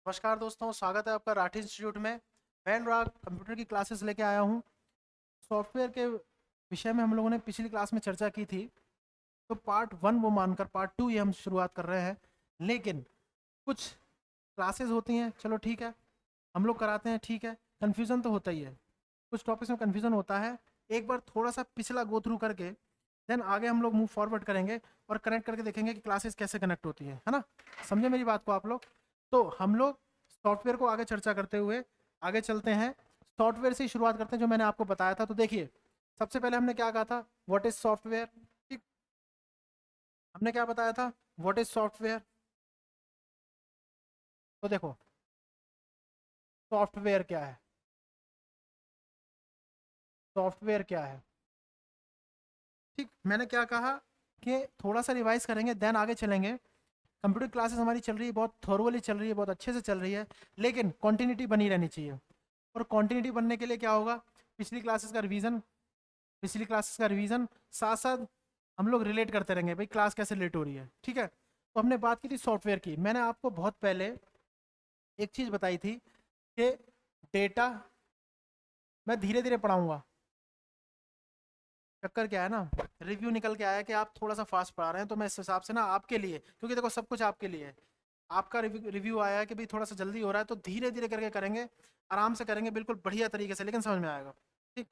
नमस्कार दोस्तों, स्वागत है आपका राठी इंस्टीट्यूट में। मैं अनुराग कंप्यूटर की क्लासेस लेके आया हूँ। सॉफ्टवेयर के विषय में हम लोगों ने पिछली क्लास में चर्चा की थी, तो पार्ट 1 वो मानकर पार्ट 2 ये हम शुरुआत कर रहे हैं। लेकिन कुछ क्लासेस होती हैं, चलो ठीक है, हम लोग कराते हैं, ठीक है। कन्फ्यूज़न तो होता ही है, कुछ टॉपिक्स में कन्फ्यूज़न होता है। एक बार थोड़ा सा पिछला गो थ्रू करके देन आगे हम लोग मूव फॉरवर्ड करेंगे और कनेक्ट करके देखेंगे कि क्लासेस कैसे कनेक्ट होती है ना। समझे मेरी बात को आप लोग? तो हम लोग सॉफ्टवेयर को आगे चर्चा करते हुए आगे चलते हैं। सॉफ्टवेयर से ही शुरुआत करते हैं जो मैंने आपको बताया था। तो देखिए, सबसे पहले हमने क्या कहा था, व्हाट इज सॉफ्टवेयर। ठीक, हमने क्या बताया था, व्हाट इज सॉफ्टवेयर। तो देखो, सॉफ्टवेयर क्या है, सॉफ्टवेयर क्या है। ठीक, मैंने क्या कहा कि थोड़ा सा रिवाइज करेंगे देन आगे चलेंगे। कंप्यूटर क्लासेस हमारी चल रही है, बहुत थॉरवली चल रही है, बहुत अच्छे से चल रही है, लेकिन कॉन्टिन्यूटी बनी रहनी चाहिए। और कॉन्टिन्यूटी बनने के लिए क्या होगा, पिछली क्लासेस का रिवीजन, पिछली क्लासेस का रिवीजन, साथ साथ हम लोग रिलेट करते रहेंगे भाई क्लास कैसे रिलेट हो रही है। ठीक है, तो हमने बात की थी सॉफ्टवेयर की। मैंने आपको बहुत पहले एक चीज़ बताई थी कि डेटा, मैं धीरे धीरे पढ़ाऊंगा। चक्कर क्या है ना, रिव्यू निकल के आया कि आप थोड़ा सा फास्ट पढ़ा रहे हैं, तो मैं इस हिसाब से ना आपके लिए, क्योंकि देखो सब कुछ आपके लिए है, आपका रिव्यू आया है कि भाई थोड़ा सा जल्दी हो रहा है, तो धीरे धीरे करके करेंगे, आराम से करेंगे, बिल्कुल बढ़िया तरीके से, लेकिन समझ में आएगा। ठीक,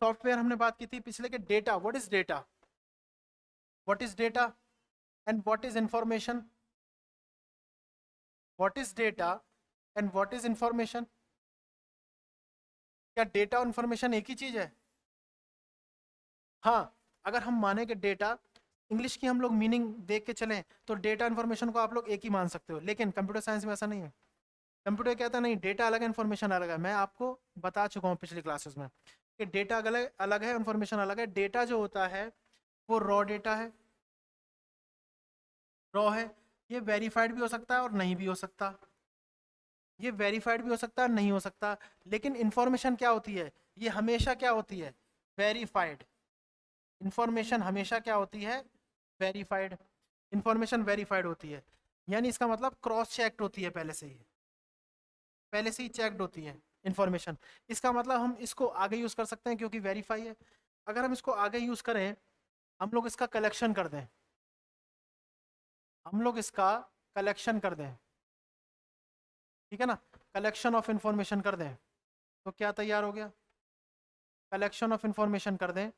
सॉफ्टवेयर हमने बात की थी पिछले के data, what is data, what is data and what is information, what is data and what is information. क्या डेटा और इंफॉर्मेशन एक ही चीज है? हाँ, अगर हम माने कि डेटा, इंग्लिश की हम लोग मीनिंग देख के चलें तो डेटा इन्फॉर्मेशन को आप लोग एक ही मान सकते हो, लेकिन कंप्यूटर साइंस में ऐसा नहीं है। कंप्यूटर कहता नहीं, डेटा अलग है, इन्फॉर्मेशन अलग है। मैं आपको बता चुका हूँ पिछली क्लासेस में कि डेटा अलग अलग है, इन्फॉर्मेशन अलग है। डेटा जो होता है वो रॉ डेटा है, रॉ है। ये वेरीफाइड भी हो सकता है और नहीं भी हो सकता, ये वेरीफाइड भी हो सकता है नहीं हो सकता। लेकिन इंफॉर्मेशन क्या होती है, ये हमेशा क्या होती है, वेरीफाइड। इंफॉर्मेशन हमेशा क्या होती है, वेरीफाइड। इंफॉर्मेशन वेरीफाइड होती है, यानी इसका मतलब क्रॉस चेक्ड होती है, पहले से ही, पहले से ही चेक्ड होती है इंफॉर्मेशन। इसका मतलब हम इसको आगे यूज कर सकते हैं क्योंकि वेरीफाई है। अगर हम इसको आगे यूज करें, हम लोग इसका कलेक्शन कर दें, हम लोग इसका कलेक्शन कर दें, ठीक है ना, कलेक्शन ऑफ इंफॉर्मेशन कर दें, तो क्या तैयार हो गया, कलेक्शन ऑफ इंफॉर्मेशन कर दें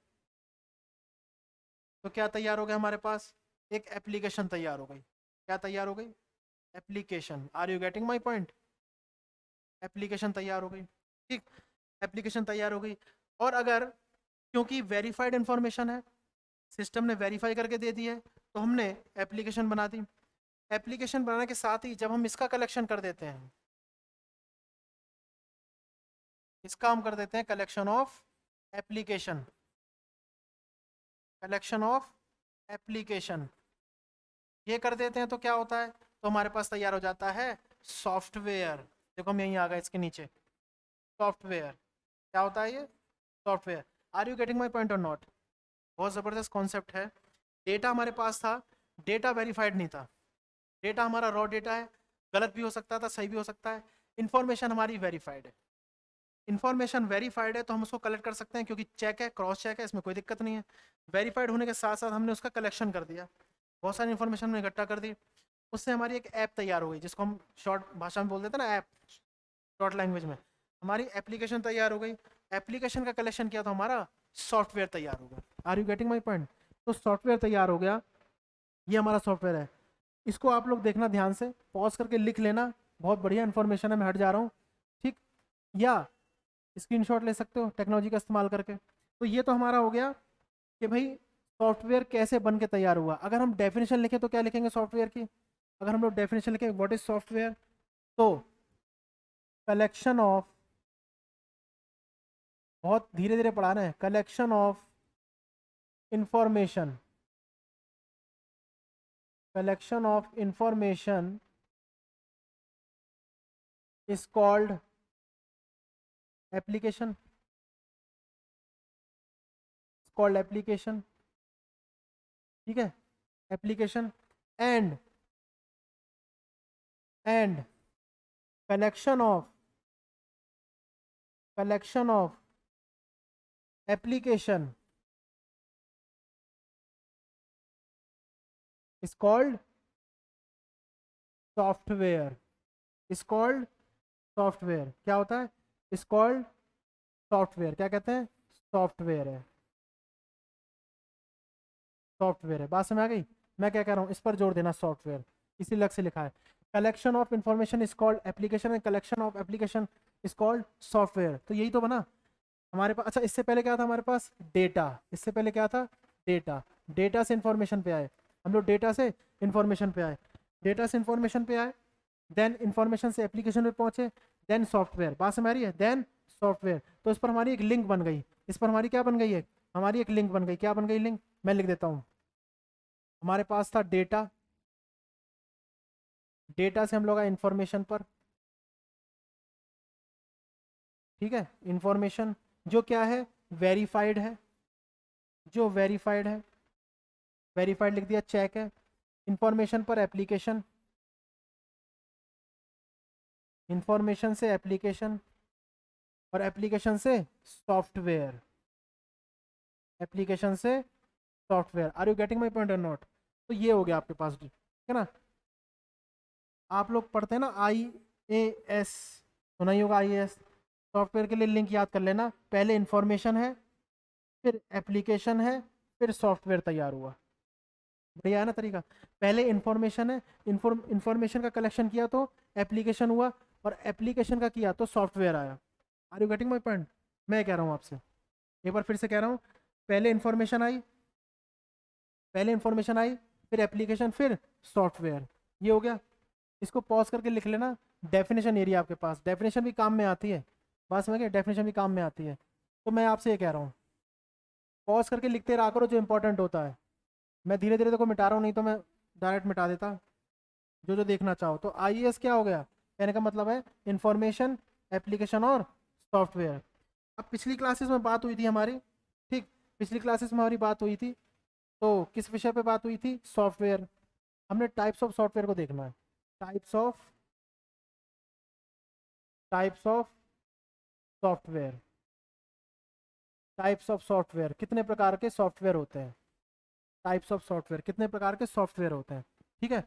तो क्या तैयार हो गया हमारे पास, एक एप्लीकेशन तैयार हो गई। क्या तैयार हो गई, application. Are you getting my point? Application तैयार हो गई। ठीक, एप्लीकेशन तैयार हो गई। और अगर, क्योंकि वेरीफाइड इंफॉर्मेशन है, सिस्टम ने वेरीफाई करके दे दी है, तो हमने एप्लीकेशन बना दी। एप्लीकेशन बनाने के साथ ही जब हम इसका कलेक्शन कर देते हैं, इसका हम कर देते हैं collection of application, collection of application, ये कर देते हैं तो क्या होता है, तो हमारे पास तैयार हो जाता है सॉफ्टवेयर। देखो हम यहीं आ गए इसके नीचे, सॉफ्टवेयर। क्या होता है ये, software. Are you getting my point और नॉट? बहुत ज़बरदस्त कॉन्सेप्ट है। डेटा हमारे पास था, डेटा वेरीफाइड नहीं था, डेटा हमारा रॉ डेटा है, गलत भी हो सकता था, सही भी हो सकता है। इंफॉर्मेशन हमारी वेरीफाइड है, इन्फॉर्मेशन वेरीफाइड है तो हम उसको कलेक्ट कर सकते हैं क्योंकि चेक है, क्रॉस चेक है, इसमें कोई दिक्कत नहीं है। वेरीफाइड होने के साथ साथ हमने उसका कलेक्शन कर दिया, बहुत सारी इन्फॉर्मेशन हमने इकट्ठा कर दी, उससे हमारी एक ऐप तैयार हो गई, जिसको हम शॉर्ट भाषा में बोल देते हैं ना, ऐप, शॉर्ट लैंग्वेज में। हमारी एप्लीकेशन तैयार हो गई, एप्लीकेशन का कलेक्शन किया तो हमारा सॉफ्टवेयर तैयार हो गया। Are you getting my point? तो सॉफ्टवेयर तैयार हो गया, ये हमारा सॉफ्टवेयर है। इसको आप लोग देखना ध्यान से, पॉज करके लिख लेना, बहुत बढ़िया इन्फॉर्मेशन है, मैं हट जा रहा हूँ। ठीक, या स्क्रीनशॉट ले सकते हो टेक्नोलॉजी का इस्तेमाल करके। तो ये तो हमारा हो गया कि भाई सॉफ्टवेयर कैसे बन के तैयार हुआ। अगर हम डेफिनेशन लिखें तो क्या लिखेंगे सॉफ्टवेयर की, अगर हम लोग डेफिनेशन लिखें व्हाट इज सॉफ्टवेयर, तो कलेक्शन ऑफ, बहुत धीरे धीरे पढ़ा रहे हैं, collection of information, collection of information is called application, called application. ठीक है, application. And collection of application is called software, is called software. क्या होता है? Is called software. क्या कहते हैं? सॉफ्टवेयर है, सॉफ्टवेयर है। बात समझ आ गई? मैं क्या कह रहा हूँ, इस पर जोर देना, सॉफ्टवेयर इसी लग से लिखा है। Collection of information is called application and collection of application is called software. तो यही तो बना हमारे पास। अच्छा, इससे पहले क्या था हमारे पास? डेटा। इससे पहले क्या था? डेटा। डेटा से इंफॉर्मेशन पे आए हम लोग, डेटा से इंफॉर्मेशन पे आए, डेटा से इंफॉर्मेशन पे आए, देन इंफॉर्मेशन से एप्लीकेशन पे पहुंचे, देन सॉफ्टवेयर। बात समझ आ रही है? Then software. तो इस पर हमारी एक लिंक बन गई, इस पर हमारी क्या बन गई है? हमारी एक लिंक बन गई। क्या बन गई लिंक? मैं लिख देता हूँ। हमारे पास था डेटा, डेटा से हम लोग आए इंफॉर्मेशन पर। ठीक है, इंफॉर्मेशन जो क्या है? वेरीफाइड है, जो वेरीफाइड है, वेरीफाइड लिख दिया, चेक है। इंफॉर्मेशन पर एप्लीकेशन, इंफॉर्मेशन से एप्लीकेशन, और एप्लीकेशन से सॉफ्टवेयर, एप्लीकेशन से software. Are you getting my point और नॉट? तो ये हो गया आपके पास, ठीक है ना। आप लोग पढ़ते हैं ना IAS, सुना ही होगा IAS। सॉफ्टवेयर के लिए लिंक याद कर लेना, पहले इंफॉर्मेशन है, फिर एप्लीकेशन है, फिर सॉफ्टवेयर तैयार हुआ। बढ़िया है ना तरीका? पहले इंफॉर्मेशन है, इंफॉर्मेशन का कलेक्शन किया तो एप्लीकेशन हुआ, और एप्लीकेशन का किया तो सॉफ्टवेयर आया। Are you getting my point? मैं कह रहा हूँ आपसे, एक बार फिर से कह रहा हूँ, पहले इंफॉर्मेशन आई, पहले इंफॉर्मेशन आई, फिर एप्लीकेशन, फिर सॉफ्टवेयर। ये हो गया। इसको पॉज करके लिख लेना। डेफिनेशन एरिया आपके पास, डेफिनेशन भी काम में आती है। बात समझ गए? डेफिनेशन भी काम में आती है। तो मैं आपसे ये कह रहा हूँ, पॉज करके लिखते रहा करो जो इंपॉर्टेंट होता है। मैं धीरे धीरे देखो मिटा रहा हूँ, नहीं तो मैं डायरेक्ट मिटा देता जो जो देखना चाहो। तो IAS क्या हो गया? कहने का मतलब है इंफॉर्मेशन, एप्लीकेशन और सॉफ्टवेयर। अब पिछली क्लासेस में बात हुई थी हमारी, ठीक, पिछली क्लासेस में हमारी बात हुई थी, तो किस विषय पे बात हुई थी? सॉफ्टवेयर। हमने टाइप्स ऑफ सॉफ्टवेयर को देखना है। Types of, types of software, types of software, कितने प्रकार के सॉफ्टवेयर होते हैं? टाइप्स ऑफ सॉफ्टवेयर, कितने प्रकार के सॉफ्टवेयर होते हैं? ठीक है,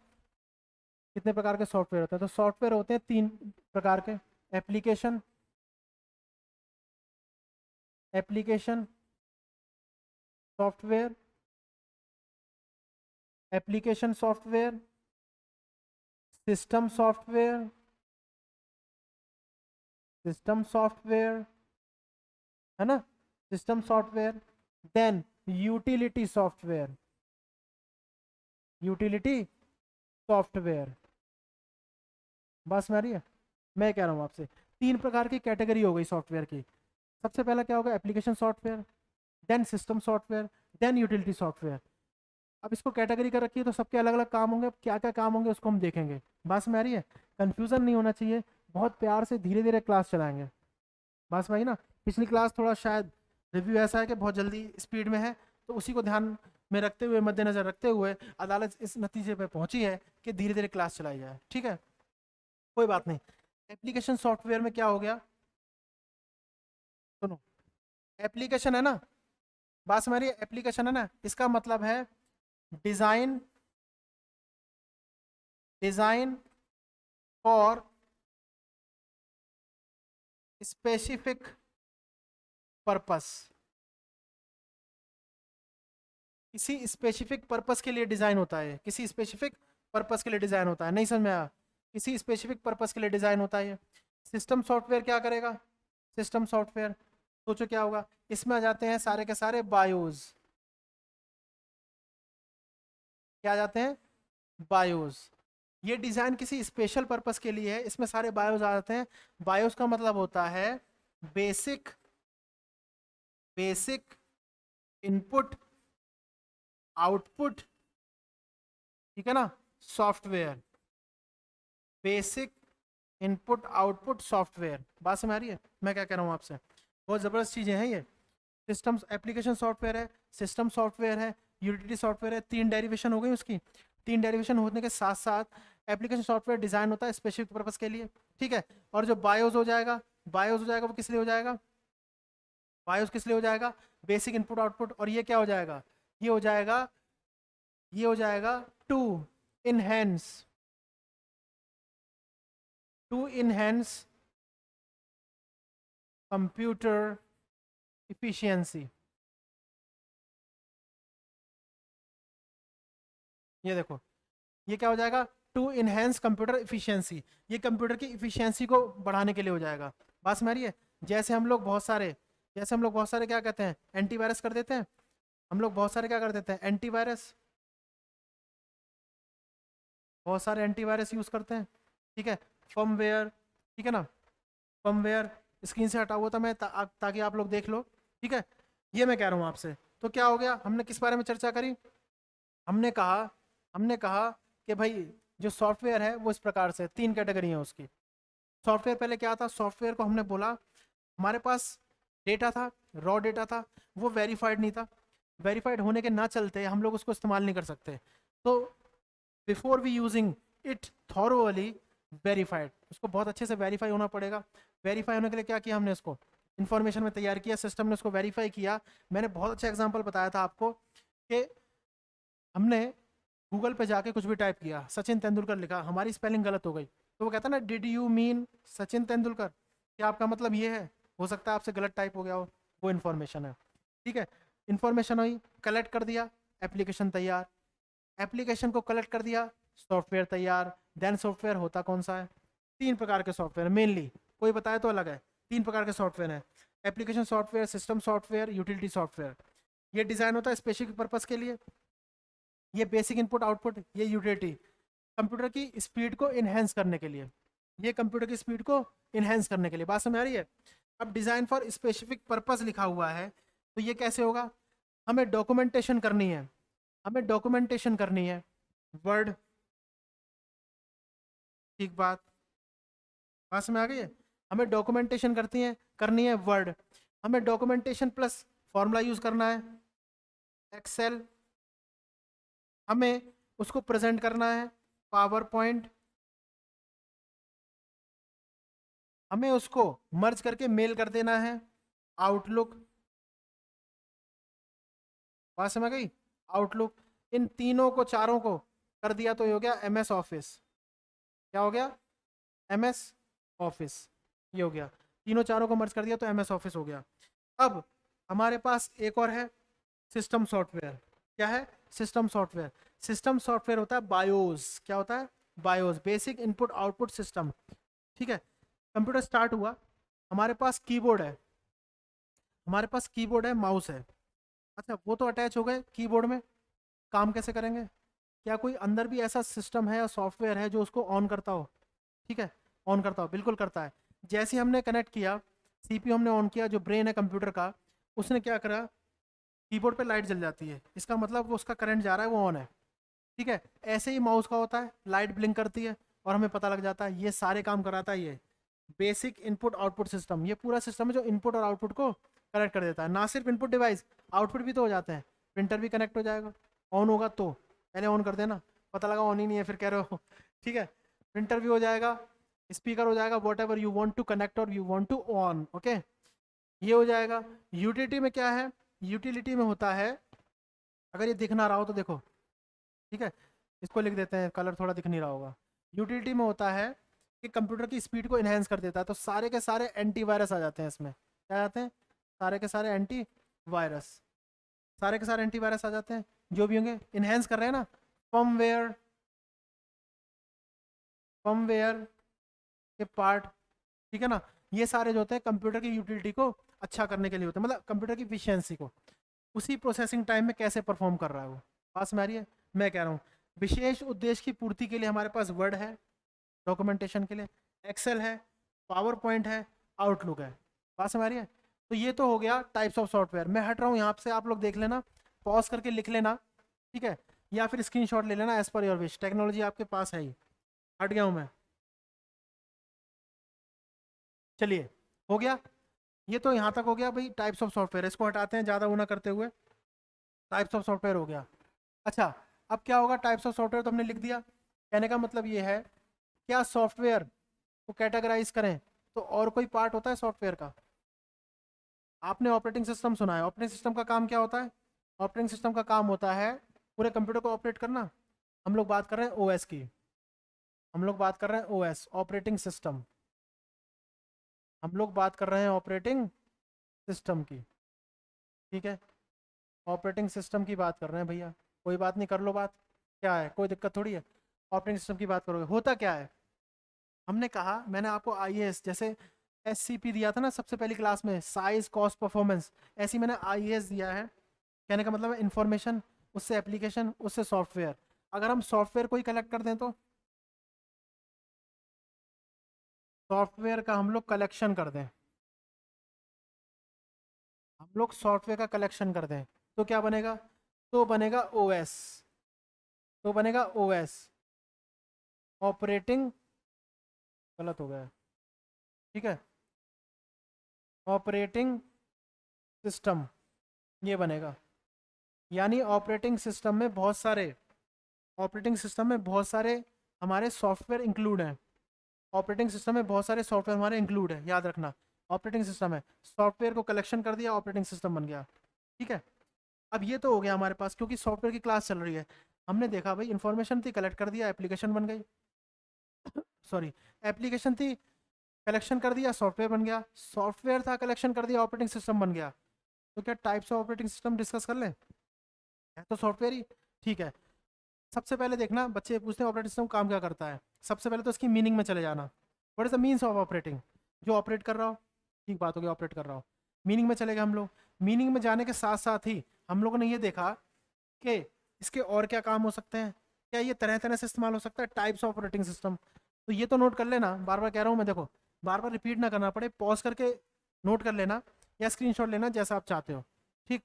कितने प्रकार के सॉफ्टवेयर होते हैं? तो सॉफ्टवेयर होते हैं 3 प्रकार के। Application, application software, application software, system software, system software, है ना, system software, then utility software, utility software. बस में आ रही है? मैं कह रहा हूँ आपसे, 3 प्रकार की कैटेगरी हो गई सॉफ्टवेयर की। सबसे पहला क्या होगा? Application software, then system software, then utility software. अब इसको कैटेगरी कर रखी है तो सबके अलग अलग काम होंगे। अब क्या क्या काम होंगे उसको हम देखेंगे। बात में आ रही है? कंफ्यूजन नहीं होना चाहिए, बहुत प्यार से धीरे धीरे क्लास चलाएंगे। बस भाई ना, पिछली क्लास थोड़ा शायद रिव्यू ऐसा है कि बहुत जल्दी स्पीड में है, तो उसी को ध्यान में रखते हुए, मद्देनजर रखते हुए अदालत इस नतीजे पे पहुंची है कि धीरे धीरे क्लास चलाई जाए। ठीक है, कोई बात नहीं। एप्लीकेशन सॉफ्टवेयर में क्या हो गया? सुनो, एप्लीकेशन है ना, बात समझ रही है? एप्लीकेशन है ना, इसका मतलब है design, design for specific purpose. किसी स्पेसिफिक पर्पस के लिए डिजाइन होता है, किसी स्पेसिफिक पर्पस के लिए डिजाइन होता है। नहीं समझ में आया? किसी स्पेसिफिक पर्पस के लिए डिजाइन होता है। सिस्टम सॉफ्टवेयर क्या करेगा? सिस्टम सॉफ्टवेयर, सोचो क्या होगा? इसमें आ जाते हैं सारे के सारे बायोस। क्या आ जाते हैं? बायोस। ये डिजाइन किसी स्पेशल पर्पस के लिए है, इसमें सारे बायोस आ जाते हैं। बायोस का मतलब होता है बेसिक, बेसिक इनपुट आउटपुट, ठीक है ना, software, basic input output software. बात समझ आ रही है मैं क्या कह रहा हूँ आपसे? बहुत ज़बरदस्त चीज़ें हैं ये। सिस्टम एप्लीकेशन सॉफ्टवेयर है, सिस्टम सॉफ्टवेयर है, यूटिलिटी सॉफ्टवेयर है। 3 डेरिवेशन हो गई उसकी। 3 डेरिवेशन होने के साथ साथ एप्लीकेशन सॉफ्टवेयर डिजाइन होता है स्पेसिफिक पर्पस के लिए, ठीक है। और जो बायोस हो जाएगा, बायोस हो जाएगा वो किस लिए हो जाएगा, बायोस किस लिए हो जाएगा, बेसिक इनपुट आउटपुट। और ये क्या हो जाएगा, ये हो जाएगा, ये हो जाएगा to enhance, to enhance computer efficiency. ये देखो, ये क्या हो जाएगा, टू इनहेंस कंप्यूटर इफिशियंसी। ये कंप्यूटर की इफिशियंसी को बढ़ाने के लिए हो जाएगा। बात समझ रही है। जैसे हम लोग बहुत सारे, जैसे हम लोग बहुत सारे क्या कहते हैं, एंटीवायरस कर देते हैं, हम लोग बहुत सारे क्या कर देते हैं, एंटीवायरस, बहुत सारे एंटीवायरस यूज करते हैं, ठीक है। फर्मवेयर, ठीक है ना, फर्मवेयर स्क्रीन से हटा हुआ था मैं ताकि आप लोग देख लो, ठीक है। ये मैं कह रहा हूँ आपसे। तो क्या हो गया, हमने किस बारे में चर्चा करी, हमने कहा, हमने कहा कि भाई जो सॉफ्टवेयर है वो इस प्रकार से तीन कैटेगरी है उसकी। सॉफ्टवेयर पहले क्या था, सॉफ्टवेयर को हमने बोला हमारे पास डेटा था, रॉ डेटा था, वो वेरीफाइड नहीं था, वेरीफाइड होने के ना चलते हम लोग उसको इस्तेमाल नहीं कर सकते। तो before we using it thoroughly verified, उसको बहुत अच्छे से वेरीफाई होना पड़ेगा। वेरीफाई होने के लिए क्या किया हमने, उसको इन्फॉर्मेशन में तैयार किया, सिस्टम ने उसको वेरीफाई किया। मैंने बहुत अच्छा एग्जांपल बताया था आपको कि हमने गूगल पे जाके कुछ भी टाइप किया, सचिन तेंदुलकर लिखा, हमारी स्पेलिंग गलत हो गई, तो वो कहता ना did you mean Sachin Tendulkar, क्या आपका मतलब ये है, हो सकता है आपसे गलत टाइप हो गया हो, वो इन्फॉर्मेशन है, ठीक है। इन्फॉर्मेशन हुई, कलेक्ट कर दिया, एप्लीकेशन तैयार, एप्लीकेशन को कलेक्ट कर दिया, सॉफ्टवेयर तैयार। देन सॉफ्टवेयर होता कौन सा है, तीन प्रकार के सॉफ्टवेयर मेनली, कोई बताए तो अलग है, तीन प्रकार के सॉफ्टवेयर हैं, application software, system software, utility software. ये डिज़ाइन होता है स्पेसिफिक पर्पस के लिए, ये बेसिक इनपुट आउटपुट, ये यूटिलिटी कंप्यूटर की स्पीड को इन्हेंस करने के लिए, ये कंप्यूटर की स्पीड को इन्हेंस करने के लिए। बात समझ आ रही है। अब डिज़ाइन फॉर स्पेसिफिक पर्पस लिखा हुआ है, तो ये कैसे होगा, हमें डॉक्यूमेंटेशन करनी है, हमें डॉक्यूमेंटेशन करनी है, वर्ड, ठीक बात, बात समझ आ गई है। हमें डॉक्यूमेंटेशन करनी है वर्ड, हमें डॉक्यूमेंटेशन प्लस फॉर्मूला यूज करना है, एक्सेल, हमें उसको प्रेजेंट करना है, पावर पॉइंट, हमें उसको मर्ज करके मेल कर देना है, आउटलुक, बात समझ गई, आउटलुक। इन तीनों को, चारों को कर दिया तो ये हो गया एमएस ऑफिस। क्या हो गया, एमएस ऑफिस, ये हो गया। तीनों चारों को मर्ज कर दिया तो एमएस ऑफिस हो गया। अब हमारे पास एक और है, सिस्टम सॉफ्टवेयर। क्या है, सिस्टम सॉफ्टवेयर। सिस्टम सॉफ्टवेयर होता है बायोस, क्या होता है, BIOS, basic input output system, ठीक है। कंप्यूटर स्टार्ट हुआ, हमारे पास कीबोर्ड है, हमारे पास कीबोर्ड है, माउस है, अच्छा वो तो अटैच हो गए कीबोर्ड में, काम कैसे करेंगे, क्या कोई अंदर भी ऐसा सिस्टम है या सॉफ्टवेयर है जो उसको ऑन करता हो, ठीक है, ऑन करता हो, बिल्कुल करता है। जैसे ही हमने कनेक्ट किया, सीपीयू हमने ऑन किया, जो ब्रेन है कंप्यूटर का, उसने क्या करा, कीबोर्ड पे लाइट जल जाती है, इसका मतलब वो उसका करंट जा रहा है, वो ऑन है, ठीक है। ऐसे ही माउस का होता है, लाइट ब्लिंक करती है और हमें पता लग जाता है, ये सारे काम कराता है ये बेसिक इनपुट आउटपुट सिस्टम। ये पूरा सिस्टम है जो इनपुट और आउटपुट को कनेक्ट कर देता है। ना सिर्फ इनपुट डिवाइस, आउटपुट भी तो हो जाते हैं, प्रिंटर भी कनेक्ट हो जाएगा, ऑन होगा तो, पहले ऑन कर देना, पता लगा ऑन ही नहीं है फिर कह रहे हो ठीक है। प्रिंटर भी हो जाएगा, स्पीकर हो जाएगा, whatever you want to connect और you want to on, okay, ये हो जाएगा। यूटिलिटी में क्या है, यूटिलिटी में होता है, अगर ये दिख ना रहा हो तो देखो, ठीक है, इसको लिख देते हैं, कलर थोड़ा दिख नहीं रहा होगा। यूटिलिटी में होता है कि कंप्यूटर की स्पीड को इन्हेंस कर देता है, तो सारे के सारे एंटीवायरस आ जाते हैं इसमें, क्या आ जाते हैं, सारे के सारे एंटी वायरस, सारे के सारे एंटीवायरस आ जाते हैं, जो भी होंगे इन्हेंस कर रहे हैं ना, फर्मवेयर, फर्मवेयर के पार्ट, ठीक है ना, ये सारे जो होते हैं कंप्यूटर की यूटिलिटी को अच्छा करने के लिए होते हैं, मतलब कंप्यूटर की इफिशियंसी को उसी प्रोसेसिंग टाइम में कैसे परफॉर्म कर रहा है वो। पास में आ रही है। मैं कह रहा हूँ विशेष उद्देश्य की पूर्ति के लिए हमारे पास वर्ड है, डॉक्यूमेंटेशन के लिए एक्सेल है, पावर पॉइंट है, आउटलुक है। बात समझ आ रही है। तो ये तो हो गया टाइप्स ऑफ सॉफ्टवेयर। मैं हट रहा हूँ यहाँ से, आप लोग देख लेना, पॉज करके लिख लेना, ठीक है, या फिर स्क्रीनशॉट ले लेना, as per your wish, technology आपके पास है ही। हट गया हूँ मैं, चलिए हो गया। ये तो यहाँ तक हो गया भाई टाइप्स ऑफ सॉफ्टवेयर, इसको हटाते हैं ज़्यादा वो ना करते हुए, टाइप्स ऑफ सॉफ्टवेयर हो गया। अच्छा अब क्या होगा, टाइप्स ऑफ सॉफ्टवेयर तो हमने लिख दिया, कहने का मतलब ये है, क्या सॉफ्टवेयर को कैटेगराइज करें तो और कोई पार्ट होता है सॉफ्टवेयर का? आपने ऑपरेटिंग सिस्टम सुना है, ऑपरेटिंग सिस्टम का काम क्या होता है? ऑपरेटिंग सिस्टम का काम होता है पूरे कंप्यूटर को ऑपरेट करना। हम लोग बात कर रहे हैं ओएस की, हम लोग बात कर रहे हैं ओएस, ऑपरेटिंग सिस्टम। हम लोग बात कर रहे हैं ऑपरेटिंग सिस्टम की, ठीक है? ऑपरेटिंग सिस्टम की बात कर रहे हैं भैया, कोई बात नहीं, कर लो बात, क्या है, कोई दिक्कत थोड़ी है। ऑपरेटिंग सिस्टम की बात करोगे, होता क्या है? हमने कहा, मैंने आपको आईएएस जैसे एससीपी दिया था ना सबसे पहली क्लास में, साइज कॉस्ट परफॉर्मेंस, ऐसी मैंने आईएएस दिया है। कहने का मतलब है इंफॉर्मेशन, उससे एप्लीकेशन, उससे सॉफ्टवेयर। अगर हम सॉफ्टवेयर को ही कलेक्ट कर दें तो सॉफ्टवेयर का हम लोग कलेक्शन कर दें, हम लोग सॉफ्टवेयर का कलेक्शन कर दें तो क्या बनेगा? तो बनेगा ओएस, तो बनेगा ओएस, ऑपरेटिंग, गलत हो गया है, ठीक है, ऑपरेटिंग सिस्टम, ये बनेगा। यानी ऑपरेटिंग सिस्टम में बहुत सारे, ऑपरेटिंग सिस्टम में बहुत सारे हमारे सॉफ्टवेयर इंक्लूड हैं, ऑपरेटिंग सिस्टम में बहुत सारे सॉफ्टवेयर हमारे इंक्लूड है, याद रखना। ऑपरेटिंग सिस्टम है, सॉफ्टवेयर को कलेक्शन कर दिया, ऑपरेटिंग सिस्टम बन गया, ठीक है? अब ये तो हो गया हमारे पास, क्योंकि सॉफ्टवेयर की क्लास चल रही है। हमने देखा भाई इन्फॉर्मेशन थी, कलेक्ट कर दिया, एप्लीकेशन बन गई। सॉरी, एप्लीकेशन थी, कलेक्शन कर दिया, सॉफ्टवेयर बन गया। सॉफ्टवेयर था, कलेक्शन कर दिया, ऑपरेटिंग सिस्टम बन गया। तो क्या types of operating system discuss कर लें? है तो सॉफ्टवेयर ही, ठीक है। सबसे पहले देखना, बच्चे पूछते हैं ऑपरेटिंग सिस्टम काम क्या करता है। सबसे पहले तो इसकी मीनिंग में चले जाना, what is the means of operating? जो ऑपरेट कर रहा हो, ठीक बात होगी, ऑपरेट कर रहा हो। मीनिंग में चलेगा हम लोग। मीनिंग में जाने के साथ साथ ही हम लोगों ने ये देखा कि इसके और क्या काम हो सकते हैं, क्या ये तरह तरह से इस्तेमाल हो सकता है, टाइप्स ऑफ ऑपरेटिंग सिस्टम। तो ये तो नोट कर लेना, बार बार कह रहा हूँ मैं, देखो बार बार रिपीट ना करना पड़े, पॉज करके नोट कर लेना या स्क्रीनशॉट लेना, जैसा आप चाहते हो, ठीक?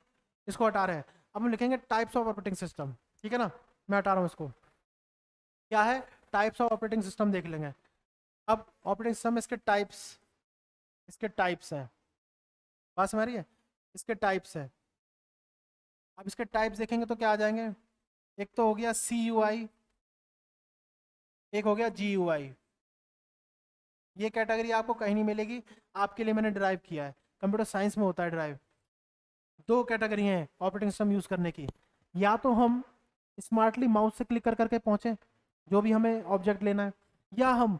इसको हटा रहे हैं, अब हम लिखेंगे टाइप्स ऑफ ऑपरेटिंग सिस्टम, ठीक है ना? मैं हटा रहा हूँ इसको। क्या है? टाइप्स ऑफ ऑपरेटिंग सिस्टम देख लेंगे। अब ऑपरेटिंग सिस्टम, इसके टाइप्स, इसके टाइप्स हैं, बात समझ रही है? इसके टाइप्स हैं। अब इसके टाइप्स देखेंगे तो क्या आ जाएंगे? एक तो हो गया सी यू आई, एक हो गया जी यू आई। ये कैटेगरी आपको कहीं नहीं मिलेगी, आपके लिए मैंने ड्राइव किया है, कंप्यूटर साइंस में होता है ड्राइव। दो कैटेगरी हैं ऑपरेटिंग सिस्टम यूज़ करने की, या तो हम स्मार्टली माउस से क्लिक कर करके पहुँचें जो भी हमें ऑब्जेक्ट लेना है, या हम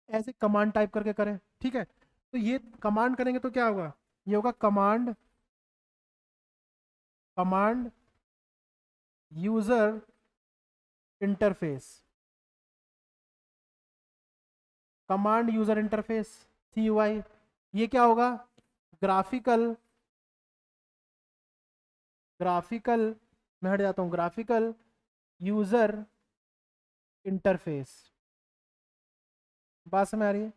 ऐसे कमांड टाइप करके करें, ठीक है? तो ये कमांड करेंगे तो क्या होगा? ये होगा command, command user interface, command user interface, C U I. ये क्या होगा? ग्राफिकल, ग्राफिकल, मैं हट जाता हूँ, ग्राफिकल यूजर इंटरफेस। बात समझ आ रही है?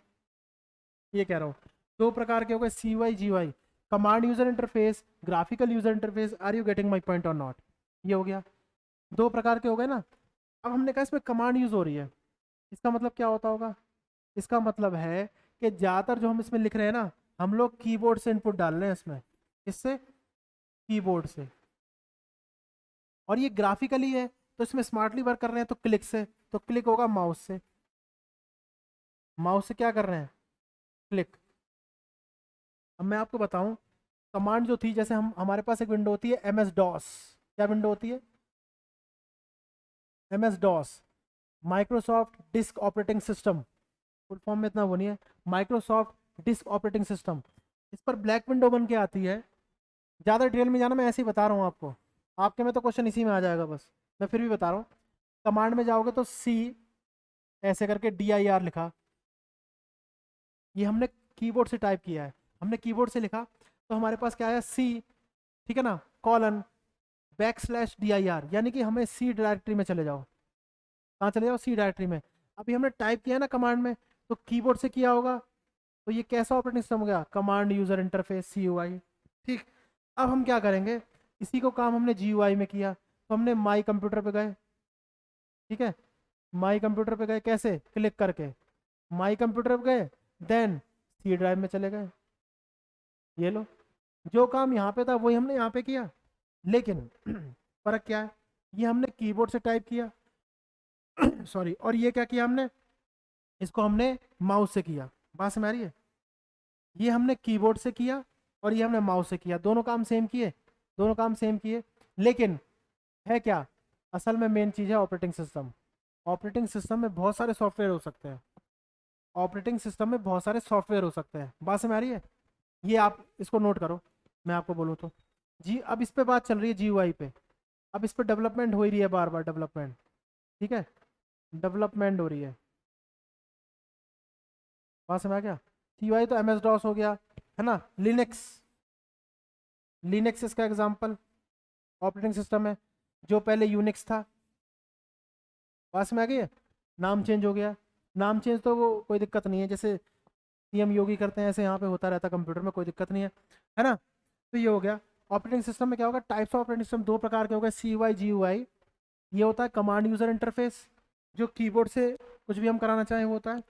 ये कह रहा हूँ, दो प्रकार के हो गए, C Y G Y, command user interface, graphical user interface. Are you getting my point और नॉट? ये हो गया, दो प्रकार के हो गए ना। अब हमने कहा इसमें कमांड यूज हो रही है, इसका मतलब क्या होता होगा? इसका मतलब है कि ज़्यादातर जो हम इसमें लिख रहे हैं ना, हम लोग कीबोर्ड से इनपुट डाल रहे हैं इसमें, इससे, कीबोर्ड से। और ये ग्राफिकली है, तो इसमें स्मार्टली वर्क कर रहे हैं तो क्लिक से, तो क्लिक होगा माउस से, माउस से क्या कर रहे हैं? क्लिक। अब मैं आपको बताऊं, कमांड जो थी, जैसे हम, हमारे पास एक विंडो होती है एम एस डॉस। क्या विंडो होती है? M S DOS, Microsoft disk operating system, full form में इतना वो नहीं है, माइक्रोसॉफ्ट डिस्क ऑपरेटिंग सिस्टम। इस पर ब्लैक विंडो बन के आती है। ज़्यादा डिटेल में जाना, मैं ऐसे ही बता रहा हूँ आपको, आपके में तो क्वेश्चन इसी में आ जाएगा, बस मैं फिर भी बता रहा हूँ। कमांड में जाओगे तो सी ऐसे करके डी आई आर लिखा, ये हमने कीबोर्ड से टाइप किया है, हमने कीबोर्ड से लिखा, तो हमारे पास क्या आया? सी, ठीक है ना, colon back slash D I R, यानी कि हमें सी डायरेक्टरी में चले जाओ। कहाँ चले जाओ? सी डायरेक्टरी में। अभी हमने टाइप किया ना कमांड में, तो कीबोर्ड से किया होगा, तो ये कैसा ऑपरेटिंग सिस्टम हो गया? Command user interface, C U I, ठीक। अब हम क्या करेंगे, इसी को काम हमने जी यू आई में किया, तो हमने माई कंप्यूटर पे गए, ठीक है, माई कंप्यूटर पे गए, कैसे? क्लिक करके माई कंप्यूटर पे गए, देन सी ड्राइव में चले गए। ये लो, जो काम यहाँ पे था वही हमने यहाँ पे किया, लेकिन फर्क क्या है? ये हमने कीबोर्ड से टाइप किया सॉरी, और ये क्या किया हमने, इसको हमने माउस से किया। बात समझ आ रही है? ये हमने कीबोर्ड से किया और ये हमने माउस से किया, दोनों काम सेम किए, दोनों काम सेम किए। लेकिन है क्या, असल में मेन चीज़ है ऑपरेटिंग सिस्टम। ऑपरेटिंग सिस्टम में बहुत सारे सॉफ्टवेयर हो सकते हैं, ऑपरेटिंग सिस्टम में बहुत सारे सॉफ्टवेयर हो सकते हैं। बात समझ आ रही है? ये आप इसको नोट करो, मैं आपको बोलूँ तो जी, अब इस पे बात चल रही है GUI पे, अब इस पे डेवलपमेंट हो ही रही है, बार बार डेवलपमेंट, ठीक है, डेवलपमेंट हो रही है। बात समझ आ गया? GUI तो MS DOS हो गया, है ना। लिनक्स, लिनक्स इसका एग्जाम्पल ऑपरेटिंग सिस्टम है, जो पहले यूनिक्स था। पास में आ गई है, नाम चेंज हो गया, नाम चेंज तो वो कोई दिक्कत नहीं है, जैसे CM योगी करते हैं ऐसे यहाँ पे होता रहता है कंप्यूटर में, कोई दिक्कत नहीं है ना। तो ये हो गया ऑपरेटिंग सिस्टम में। क्या होगा, टाइप्स ऑफ ऑपरेटिंग सिस्टम दो प्रकार के हो गए, CUI GUI। ये होता है कमांड यूजर इंटरफेस, जो कीबोर्ड से कुछ भी हम कराना चाहें वो होता है।